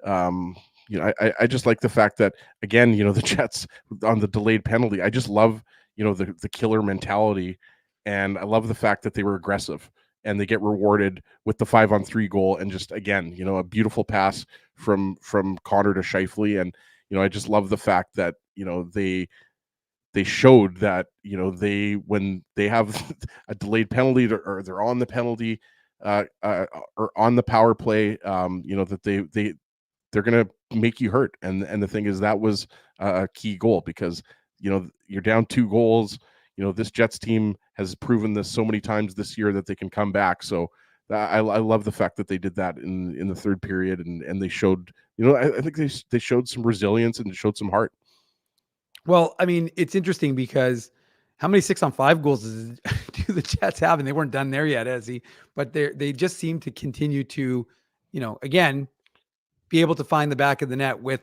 I just like the fact that, again, the Jets on the delayed penalty, I just love the killer mentality, and I love the fact that they were aggressive and they get rewarded with the 5-on-3 goal. And just, again, a beautiful pass from Connor to Scheifele. And, I just love the fact that, they showed that, when they have a delayed penalty or they're on the penalty or on the power play, that they're going to make you hurt. And the thing is, that was a key goal because, you're down 2 goals. This Jets team has proven this so many times this year that they can come back. So I love the fact that they did that in the third period, and they showed, I think they showed some resilience and showed some heart. Well, I mean, it's interesting because how many 6-on-5 goals do the Jets have? And they weren't done there yet, but they just seem to continue to, again, be able to find the back of the net with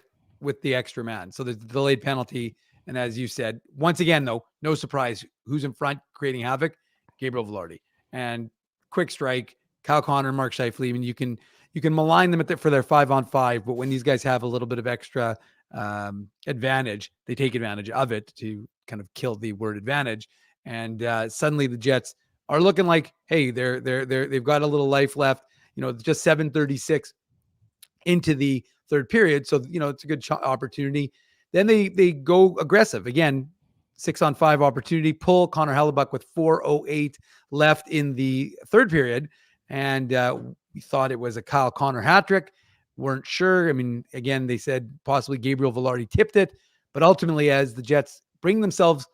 the extra man. So there's the delayed penalty. And as you said, once again, though, no surprise, who's in front creating havoc? Gabriel Velarde. And quick strike, Kyle Connor, Mark Scheifele. I mean, you can malign them for their 5-on-5, but when these guys have a little bit of extra advantage, they take advantage of it to kind of kill the word advantage. And suddenly the Jets are looking like, hey, they've got a little life left. Just 7:36 into the third period, so it's a good opportunity. Then they go aggressive again, 6-on-5 opportunity, pull Connor Hellebuck with 4:08 left in the third period, and we thought it was a Kyle Connor hat trick. Weren't sure. I mean, again, they said possibly Gabriel Velarde tipped it, but ultimately, as the Jets bring themselves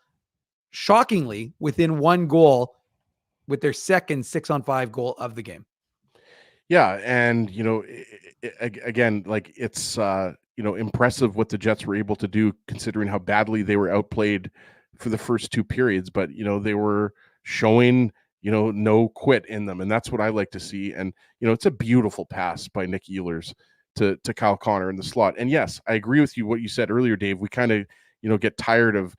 shockingly within 1 goal with their second 6-on-5 goal of the game. Yeah, and again, like, it's impressive what the Jets were able to do considering how badly they were outplayed for the first 2 periods. But they were showing no quit in them, and that's what I like to see. And it's a beautiful pass by Nick Ehlers to Kyle Connor in the slot. And yes, I agree with you what you said earlier, Dave. We kind of get tired of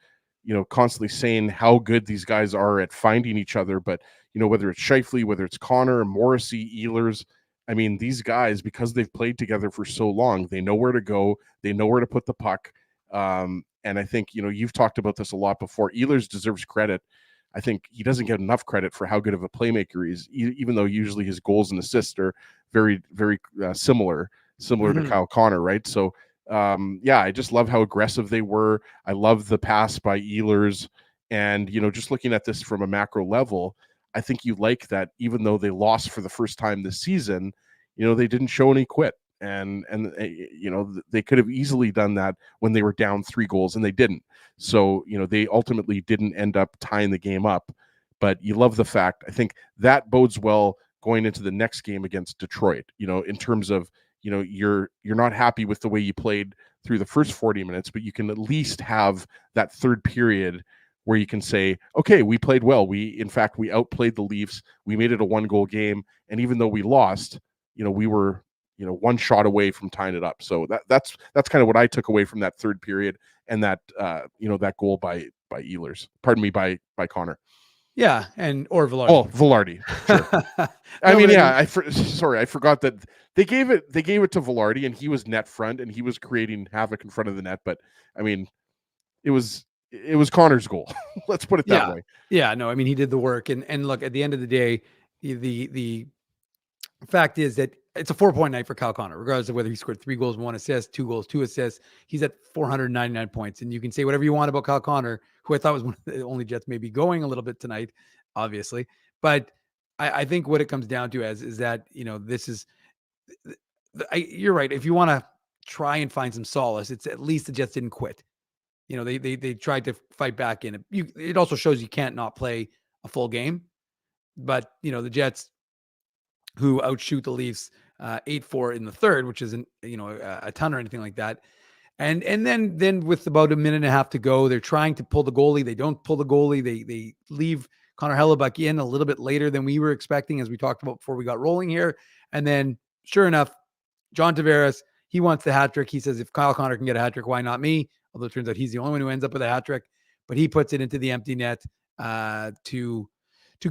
constantly saying how good these guys are at finding each other. But whether it's Scheifele, whether it's Connor, Morrissey, Ehlers, I mean, these guys, because they've played together for so long, they know where to go. They know where to put the puck. And I think, you've talked about this a lot before. Ehlers deserves credit. I think he doesn't get enough credit for how good of a playmaker he is, even though usually his goals and assists are very, very similar to Kyle Connor, right? So, I just love how aggressive they were. I love the pass by Ehlers. And, just looking at this from a macro level, I think you like that even though they lost for the first time this season, they didn't show any quit. And they could have easily done that when they were down 3 goals, and they didn't. So, they ultimately didn't end up tying the game up. But you love the fact, I think that bodes well going into the next game against Detroit, in terms of, you're not happy with the way you played through the first 40 minutes, but you can at least have that third period where you can say, okay, we played well. In fact, we outplayed the Leafs. We made it a 1-goal game. And even though we lost, we were, one shot away from tying it up. So that's kind of what I took away from that third period and that, that goal by Ehlers. Pardon me, by Connor. Yeah, or Velarde. Oh, Velarde. Sure. I forgot that they gave it to Velarde, and he was net front, and he was creating havoc in front of the net. But I mean, it was Connor's goal. Let's put it that way. Yeah, no, I mean, he did the work, and look, at the end of the day, the fact is that it's a 4-point night for Kyle Connor, regardless of whether he scored 3 goals, 1 assist, 2 goals, 2 assists. He's at 499 points. And you can say whatever you want about Kyle Connor, who I thought was one of the only Jets maybe going a little bit tonight, obviously. But I think what it comes down to is that, this is, you're right. If you want to try and find some solace, it's at least the Jets didn't quit. They tried to fight back in it. It also shows you can't not play a full game. But, the Jets, who outshoot the Leafs 8-4 in the third, which isn't, a ton or anything like that. And then with about a minute and a half to go, they're trying to pull the goalie. They don't pull the goalie. They leave Connor Hellebuck in a little bit later than we were expecting, as we talked about before we got rolling here. And then sure enough, John Tavares, he wants the hat trick. He says, if Kyle Connor can get a hat trick, why not me? Although it turns out he's the only one who ends up with a hat trick, but he puts it into the empty net to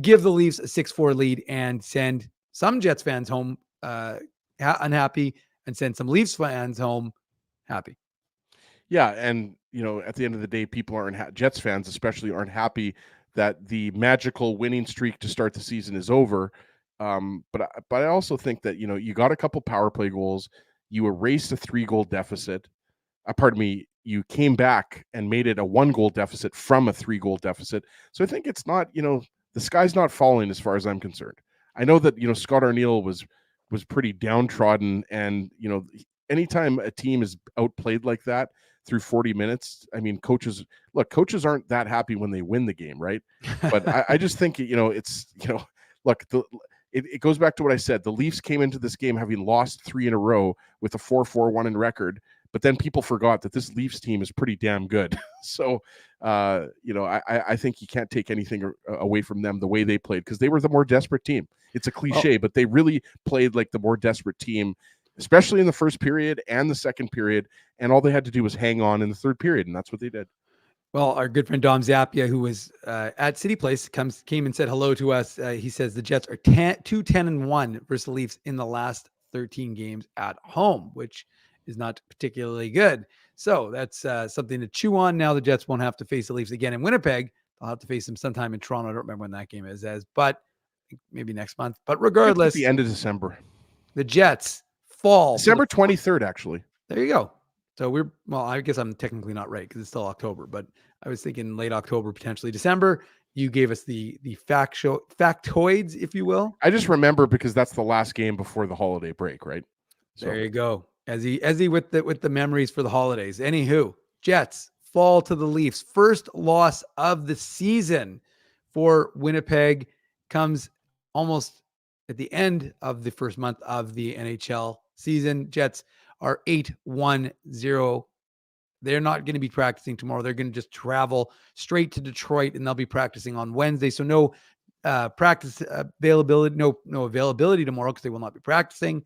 give the Leafs a 6-4 lead and send some Jets fans home unhappy and send some Leafs fans home happy. Yeah, and at the end of the day, people aren't Jets fans especially aren't happy that the magical winning streak to start the season is over. But I also think that you got a couple power play goals, you erased a 3-goal deficit. You came back and made it a 1-goal deficit from a 3-goal deficit. So I think it's not the sky's not falling as far as I'm concerned. I know that Scott Arniel was pretty downtrodden, and anytime a team is outplayed like that through 40 minutes, I mean, coaches aren't that happy when they win the game, right? But I just think it's look, it goes back to what I said. The Leafs came into this game having lost 3 in a row with a 4-4-1 record, but then people forgot that this Leafs team is pretty damn good. So I think you can't take anything away from them the way they played, because they were the more desperate team. It's a cliche, but they really played like the more desperate team, especially in the first period and the second period. And all they had to do was hang on in the third period, and that's what they did. Well, our good friend Dom Zappia, who was at City Place, came and said hello to us. He says the Jets are 2-10-1 versus the Leafs in the last 13 games at home, which is not particularly good. So that's something to chew on. Now the Jets won't have to face the Leafs again in Winnipeg. They'll have to face them sometime in Toronto. I don't remember when that game is, but maybe next month. But regardless, the end of December, the Jets fall December 23rd, actually. There you go. So I guess I'm technically not right because it's still October, but I was thinking late October, potentially December. You gave us the factoids, if you will. I just remember because that's the last game before the holiday break, right? So. There you go. As he with the memories for the holidays. Anywho, Jets fall to the Leafs. First loss of the season for Winnipeg comes almost at the end of the first month of the NHL season. Jets are 8-1-0. They're not going to be practicing tomorrow. They're going to just travel straight to Detroit, and they'll be practicing on Wednesday. So no practice availability, no availability tomorrow because they will not be practicing.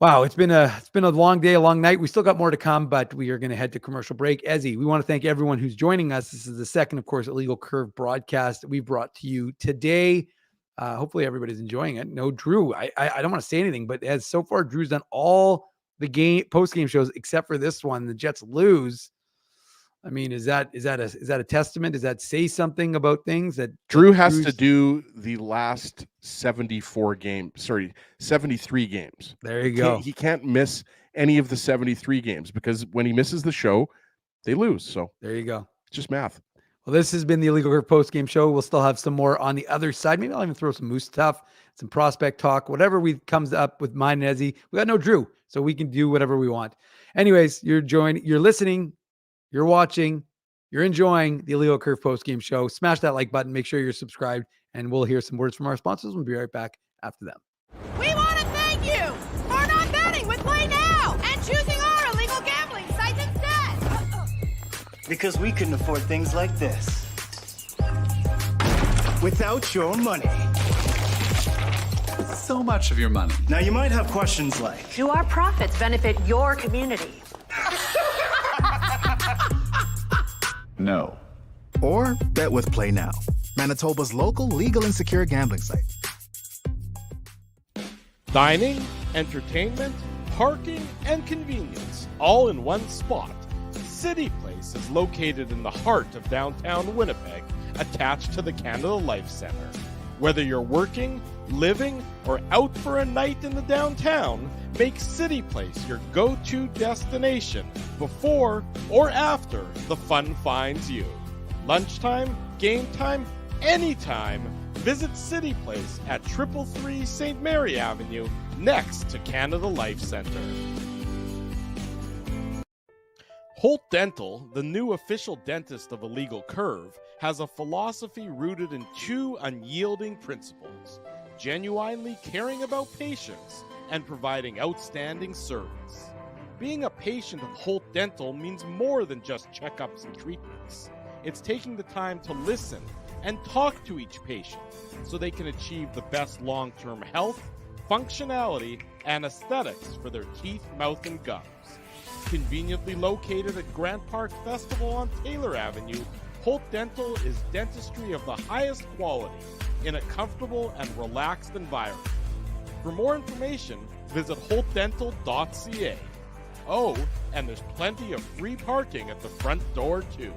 Wow, it's been a long day, a long night. We still got more to come, but we are going to head to commercial break. Ezzy, we want to thank everyone who's joining us. This is the second, of course, Illegal Curve broadcast that we brought to you today. Hopefully everybody's enjoying it. No, Drew, I don't want to say anything, but as so far, Drew's done all the post-game shows except for this one. The Jets lose. I mean, is that a testament? Does that say something about things that Drew has to do the last 73 games? There you go. He can't miss any of the 73 games because when he misses the show, they lose. So there you go. It's just math. Well, this has been the Illegal Curve post-game show. We'll still have some more on the other side. Maybe I'll even throw some Moose stuff, some prospect talk, whatever comes up with mine and Ezzy. We got no Drew, so we can do whatever we want. Anyways, you're listening, you're watching, you're enjoying the Illegal Curve post-game show. Smash that like button. Make sure you're subscribed, and we'll hear some words from our sponsors. We'll be right back after them. We want to thank you for not betting with Play Now and choosing our illegal gambling site instead. Because we couldn't afford things like this without your money. So much of your money. Now you might have questions like, do our profits benefit your community? No. Or bet with Play Now, Manitoba's local legal and secure gambling site. Dining, entertainment, parking, and convenience, all in one spot. City Place is located in the heart of downtown Winnipeg, attached to the Canada Life Centre. Whether you're working, living, or out for a night in the downtown, make City Place your go-to destination before or after the fun finds you. Lunchtime, game time, anytime, visit City Place at 333 St. Mary Avenue, next to Canada Life Centre. Holt Dental, the new official dentist of Illegal Curve, has a philosophy rooted in two unyielding principles: genuinely caring about patients and providing outstanding service. Being a patient of Holt Dental means more than just checkups and treatments. It's taking the time to listen and talk to each patient so they can achieve the best long-term health, functionality, and aesthetics for their teeth, mouth, and gums. Conveniently located at Grant Park Festival on Taylor Avenue, Holt Dental is dentistry of the highest quality in a comfortable and relaxed environment. For more information, visit holtdental.ca. Oh, and there's plenty of free parking at the front door, too.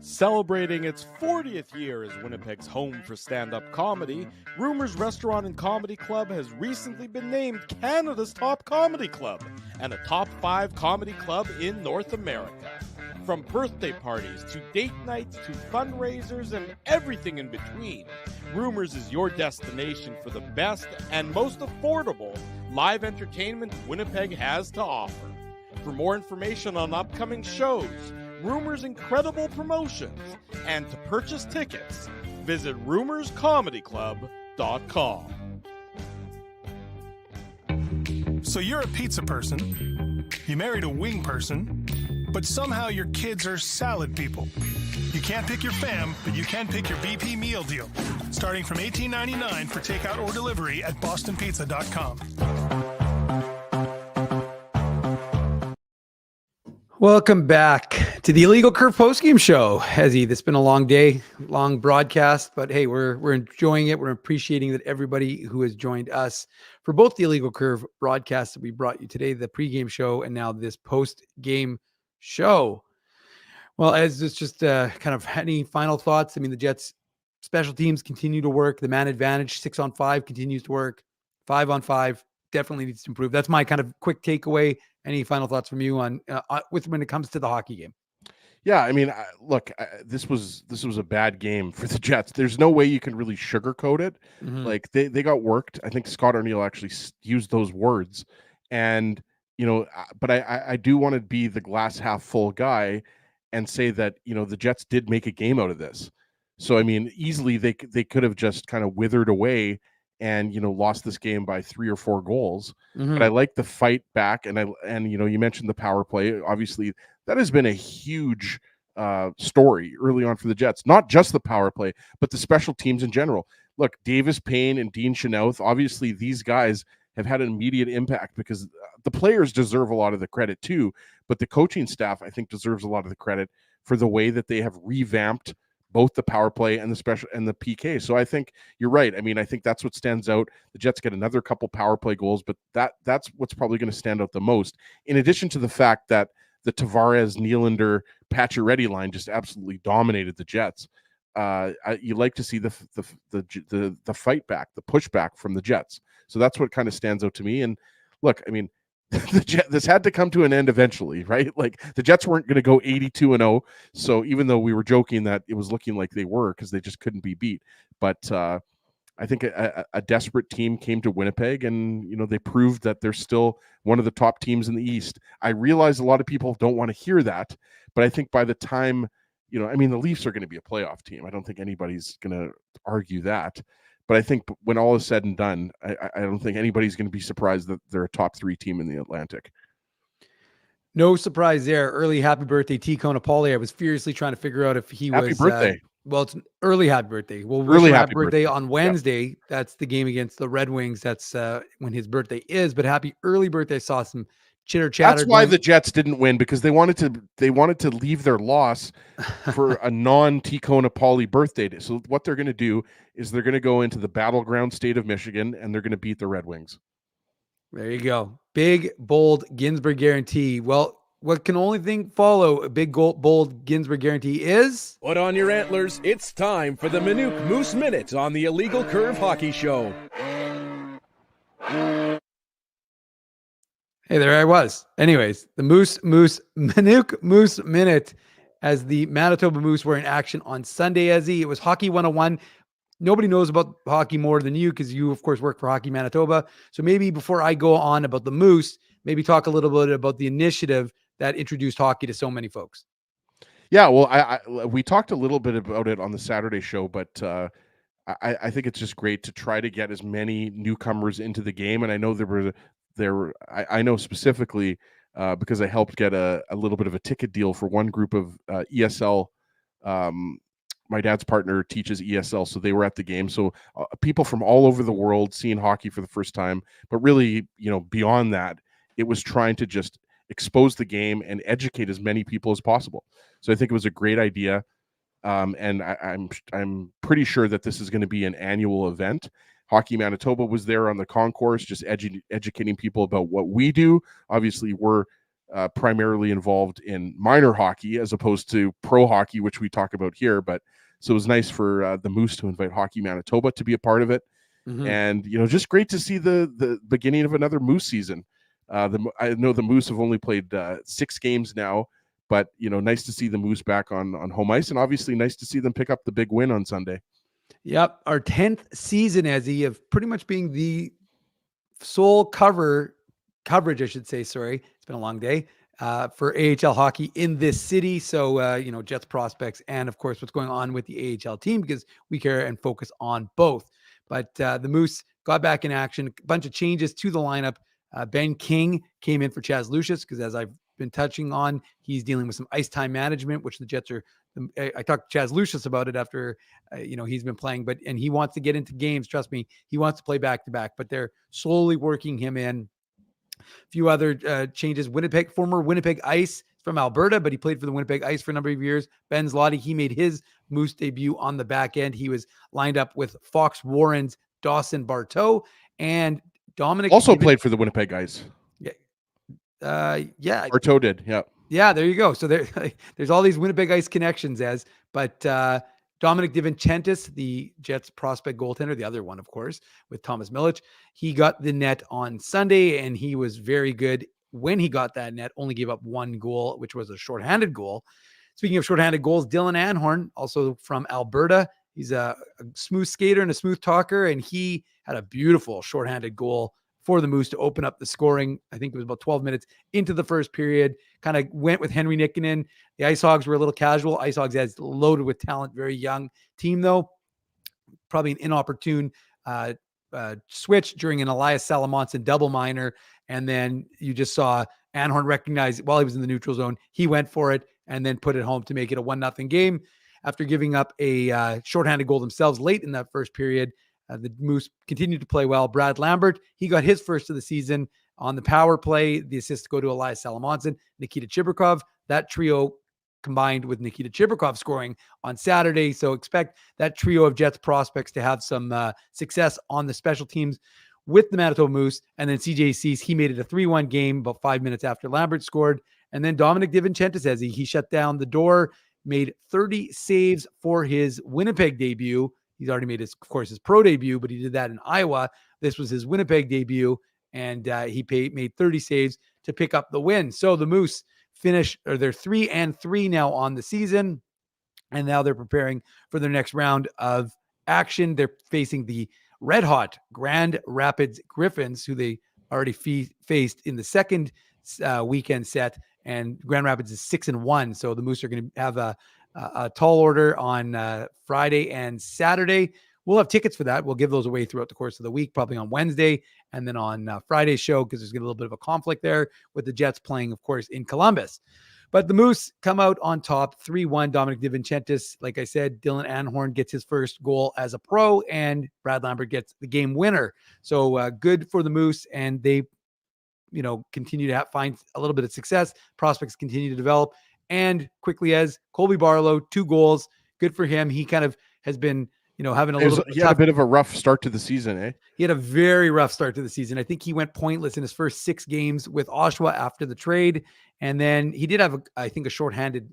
Celebrating its 40th year as Winnipeg's home for stand-up comedy, Rumors Restaurant and Comedy Club has recently been named Canada's top comedy club and a top 5 comedy club in North America. From birthday parties to date nights to fundraisers and everything in between, Rumors is your destination for the best and most affordable live entertainment Winnipeg has to offer. For more information on upcoming shows, Rumors' incredible promotions, and to purchase tickets, visit rumorscomedyclub.com. So you're a pizza person, you married a wing person, but somehow your kids are salad people. You can't pick your fam, but you can pick your BP meal deal, starting from $18.99 for takeout or delivery at bostonpizza.com. Welcome back to the Illegal Curve postgame show. Hezzy, it's been a long day, long broadcast, but hey, we're enjoying it. We're appreciating that everybody who has joined us for both the Illegal Curve broadcast that we brought you today, the pregame show, and now this post-game show. Well, as it's just kind of any final thoughts. I mean, the Jets special teams continue to work. The man advantage 6-on-5 continues to work. 5-on-5 definitely needs to improve. That's my kind of quick takeaway. Any final thoughts from you on when it comes to the hockey game? Yeah, I mean, look, this was a bad game for the Jets. There's no way you can really sugarcoat it. Mm-hmm. Like they got worked. I think Scott Arniel actually used those words. And but I do want to be the glass half full guy and say that the Jets did make a game out of this. So I mean, easily they could have just kind of withered away and lost this game by 3 or 4 goals. Mm-hmm. But I like the fight back, and you mentioned the power play. Obviously, that has been a huge story early on for the Jets. Not just the power play, but the special teams in general. Look, Davis Payne and Dean Chenoweth, obviously these guys have had an immediate impact because the players deserve a lot of the credit too, but the coaching staff, I think, deserves a lot of the credit for the way that they have revamped both the power play and the special and the PK. So I think you're right. I mean, I think that's what stands out. The Jets get another couple power play goals, but that's what's probably going to stand out the most. In addition to the fact that the Tavares, Nylander, Pacioretty line just absolutely dominated the Jets. You like to see the fight back, the pushback from the Jets. So that's what kind of stands out to me. And look, I mean, this had to come to an end eventually, right? Like the Jets weren't going to go 82-0. So even though we were joking that it was looking like they were because they just couldn't be beat, but I think a desperate team came to Winnipeg, and they proved that they're still one of the top teams in the East. I realize a lot of people don't want to hear that, but I think by the time I mean, the Leafs are going to be a playoff team. I don't think anybody's going to argue that. But I think when all is said and done, I don't think anybody's going to be surprised that they're a top 3 team in the Atlantic. No surprise there. Early happy birthday, T. Conapoli. I was furiously trying to figure out if he Happy was birthday. Well, it's an early happy birthday. We'll wish Early him happy happy birthday birthday. on Wednesday. That's the game against the Red Wings. That's when his birthday is. But happy early birthday. I saw some chitter chatter. That's why the Jets didn't win, because they wanted to leave their loss for a non-T-Cone Pauley birthday. So what they're going to do is they're going to go into the battleground state of Michigan and they're going to beat the Red Wings. There you go. Big, bold Ginsburg guarantee. Well, what can only thing follow a big, bold Ginsburg guarantee is... Put on your antlers. It's time for the Manitoba Moose Minute on the Illegal Curve Hockey Show. Hey, there I was. Anyways, the Manitoba Moose Minute, as the Manitoba Moose were in action on Sunday, Ezzy. It was Hockey 101. Nobody knows about hockey more than you, because you, of course, work for Hockey Manitoba. So maybe before I go on about the Moose, maybe talk a little bit about the initiative that introduced hockey to so many folks. Yeah, well, we talked a little bit about it on the Saturday show, but I think it's just great to try to get as many newcomers into the game. And I know I know specifically because I helped get a little bit of a ticket deal for one group of ESL. My dad's partner teaches ESL, so they were at the game. So people from all over the world seeing hockey for the first time, but really, beyond that, it was trying to just expose the game and educate as many people as possible. So I think it was a great idea. And I'm pretty sure that this is going to be an annual event. Hockey Manitoba was there on the concourse, just educating people about what we do. Obviously, we're primarily involved in minor hockey as opposed to pro hockey, which we talk about here. But so it was nice for the Moose to invite Hockey Manitoba to be a part of it. Mm-hmm. And, just great to see the beginning of another Moose season. I know the Moose have only played 6 games now, but, nice to see the Moose back on home ice, and obviously nice to see them pick up the big win on Sunday. Yep. Our 10th season, Ezzy, of pretty much being the sole coverage, I should say, sorry. It's been a long day for AHL hockey in this city. So, Jets prospects and, of course, what's going on with the AHL team, because we care and focus on both. But the Moose got back in action, a bunch of changes to the lineup. Ben King came in for Chaz Lucius because, as I've been touching on, he's dealing with some ice time management, which the Jets are. I talked to Chaz Lucius about it after, he's been playing, and he wants to get into games. Trust me, he wants to play back to back, but they're slowly working him in. A few other changes. Former Winnipeg Ice from Alberta, but he played for the Winnipeg Ice for a number of years. Ben Zloty, he made his Moose debut on the back end. He was lined up with Fox Warren's Dawson Barteau, and Dominic also played for the Winnipeg Ice. Yeah. Barteau did. Yeah. Yeah, there you go. So there's all these Winnipeg Ice connections, but Dominic DiVincentis, the Jets prospect goaltender, the other one, of course, with Thomas Milic, he got the net on Sunday, and he was very good when he got that net. Only gave up 1 goal, which was a shorthanded goal. Speaking of shorthanded goals, Dylan Anhorn, also from Alberta, he's a smooth skater and a smooth talker, and he had a beautiful shorthanded goal for the Moose to open up the scoring. I think it was about 12 minutes into the first period. Kind of went with Henry Nikkinen. The Ice Hogs were a little casual. Ice Hogs has loaded with talent, very young team though. Probably an inopportune switch during an Elias Salamonson double minor. And then you just saw Anhorn recognize while he was in the neutral zone, he went for it and then put it home to make it a 1-0 game. After giving up a shorthanded goal themselves late in that first period, the Moose continued to play well. Brad Lambert, he got his first of the season on the power play. The assists go to Elias Salamonson, Nikita Chibrikov. That trio combined with Nikita Chibrikov scoring on Saturday. So expect that trio of Jets prospects to have some success on the special teams with the Manitoba Moose. And then CJ Cease, he made it a 3-1 game about 5 minutes after Lambert scored. And then Dominic DiVincentis, as he shut down the door, made 30 saves for his Winnipeg debut. He's already made his pro debut, but he did that in Iowa. This was his Winnipeg debut, and he made 30 saves to pick up the win. So the Moose they're 3-3 now on the season, and now they're preparing for their next round of action. They're facing the red-hot Grand Rapids Griffins, who they already faced in the second weekend set, and Grand Rapids is 6-1. So the Moose are going to have a tall order on Friday and Saturday. We'll have tickets for that. We'll give those away throughout the course of the week, probably on Wednesday And then on Friday's show, because there's a little bit of a conflict there with the Jets playing, of course, in Columbus. But the Moose come out on top, 3-1. Dominic DiVincentis, like I said, Dylan Anhorn gets his first goal as a pro, and Brad Lambert gets the game winner. So good for the Moose, and they, continue to find a little bit of success. Prospects continue to develop. And quickly as Colby Barlow, 2 goals. Good for him. He kind of has been, having he had a bit of a rough start to the season, eh? He had a very rough start to the season. I think he went pointless in his first 6 games with Oshawa after the trade. And then he did have, a shootout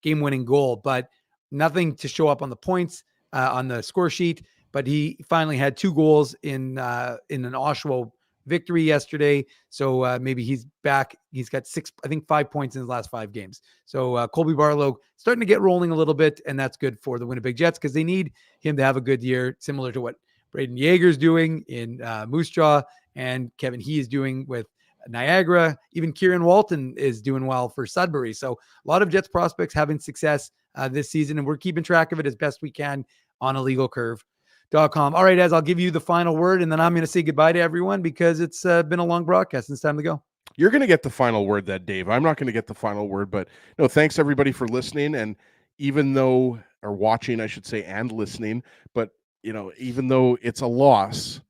game-winning goal, but nothing to show up on the points, on the score sheet. But he finally had 2 goals in an Oshawa victory yesterday. So maybe he's back. He's got 5 points in his last 5 games. So Colby Barlow starting to get rolling a little bit, and that's good for the Winnipeg Jets because they need him to have a good year, similar to what Braden Yeager's doing in Moose Jaw and Kevin He is doing with Niagara. Even Kieran Walton is doing well for Sudbury. So a lot of Jets prospects having success this season, and we're keeping track of it as best we can on illegalcurve.com. All right, Az, I'll give you the final word, and then I'm going to say goodbye to everyone because it's been a long broadcast and it's time to go. You're going to get the final word that, Dave. I'm not going to get the final word, but no, thanks everybody for listening. And even though, or watching, I should say, and listening, but even though it's a loss,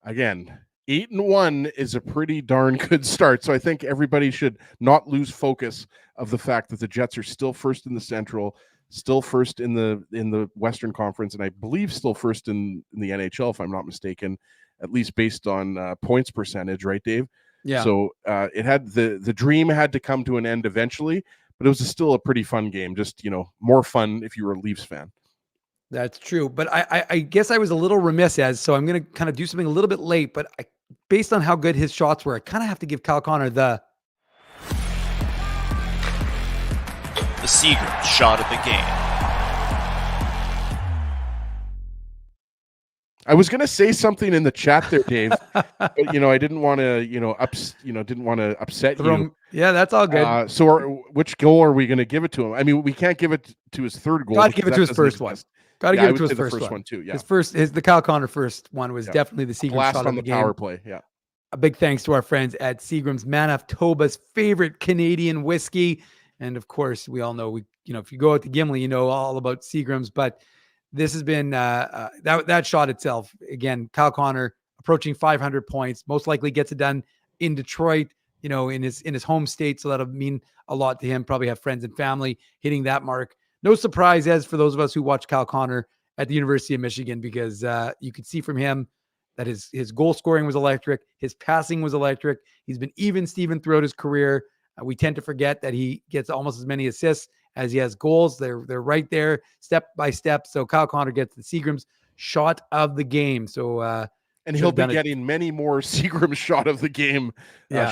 again, 8-1 is a pretty darn good start. So I think everybody should not lose focus of the fact that the Jets are still first in the Central, still first in the Western Conference, and I believe still first in the NHL, if I'm not mistaken, at least based on points percentage, right, Dave? Yeah. So it had the dream had to come to an end eventually, but it was still a pretty fun game. Just more fun if you were a Leafs fan. That's true, but I guess I was a little remiss, so I'm going to kind of do something a little bit late, but based on how good his shots were, I kind of have to give Kyle Connor the Seagram shot of the game. I was going to say something in the chat there, Dave, but I didn't want to, didn't want to upset you. Yeah, that's all good. So which goal are we going to give it to him? I mean, we can't give it to his third goal. Got to give it to his first one. Got to give it to his first one too. Yeah, the Kyle Connor first one was definitely the Seagram shot on of the the game. Power play. Yeah. A big thanks to our friends at Seagram's, Manitoba's favorite Canadian whiskey. And of course, we all know if you go out to Gimli, you know all about Seagram's. But this has been that shot itself. Again, Kyle Connor approaching 500 points, most likely gets it done in Detroit, in his home state. So that'll mean a lot to him. Probably have friends and family hitting that mark. No surprise, as for those of us who watch Kyle Connor at the University of Michigan, because you could see from him that his goal scoring was electric, his passing was electric. He's been even Steven throughout his career. We tend to forget that he gets almost as many assists as he has goals. They're right there, step by step. So Kyle Connor gets the Seagram's shot of the game. So and he'll be getting many more Seagram shot of the game,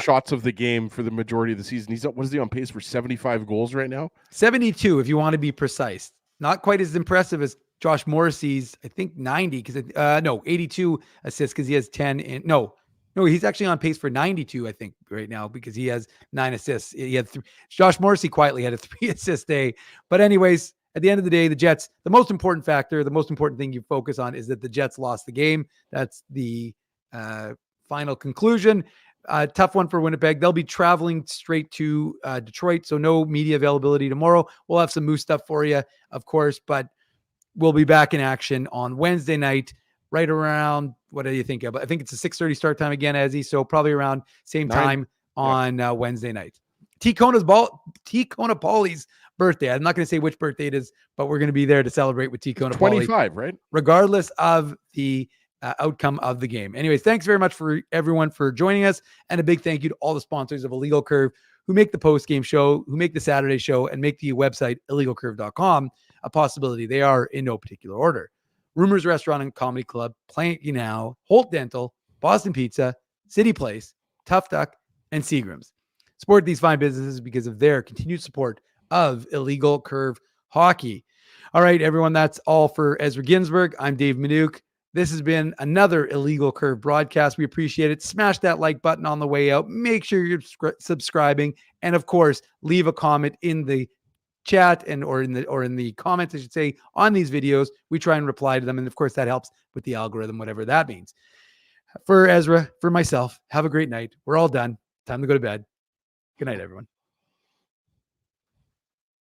shots of the game for the majority of the season. What is he on pace for 75 goals right now? 72, if you want to be precise. Not quite as impressive as Josh Morrissey's, I think 90, 82 assists because he has 10. No, he's actually on pace for 92, I think, right now because he has 9 assists. He had 3. Josh Morrissey quietly had a 3 assist day. But anyways, at the end of the day, the Jets, the most important factor, the most important thing you focus on is that the Jets lost the game. That's the final conclusion. Tough one for Winnipeg. They'll be traveling straight to Detroit, so no media availability tomorrow. We'll have some Moose stuff for you, of course, but we'll be back in action on Wednesday night, right around, what do you think? I think it's a 6:30 start time again, Ezzy, so probably around same time on Wednesday night. T. Kona Pauly's birthday. I'm not going to say which birthday it is, but we're going to be there to celebrate with T. Kona Pauly. 25, right? Regardless of the outcome of the game. Anyways, thanks very much for everyone for joining us, and a big thank you to all the sponsors of Illegal Curve who make the post-game show, who make the Saturday show, and make the website illegalcurve.com a possibility. They are in no particular order. Rumors Restaurant and Comedy Club, Plant You Now, Holt Dental, Boston Pizza, City Place, Tough Duck, and Seagram's. Support these fine businesses because of their continued support of Illegal Curve Hockey. All right, everyone, that's all for Ezra Ginsburg. I'm Dave Minuk. This has been another Illegal Curve broadcast. We appreciate it. Smash that like button on the way out. Make sure you're subscribing, and of course, leave a comment in the chat or in the comments, I should say, on these videos. We try and reply to them, and of course, that helps with the algorithm, whatever that means. For Ezra, for myself, have a great night. We're all done. Time to go to bed. Good night, everyone.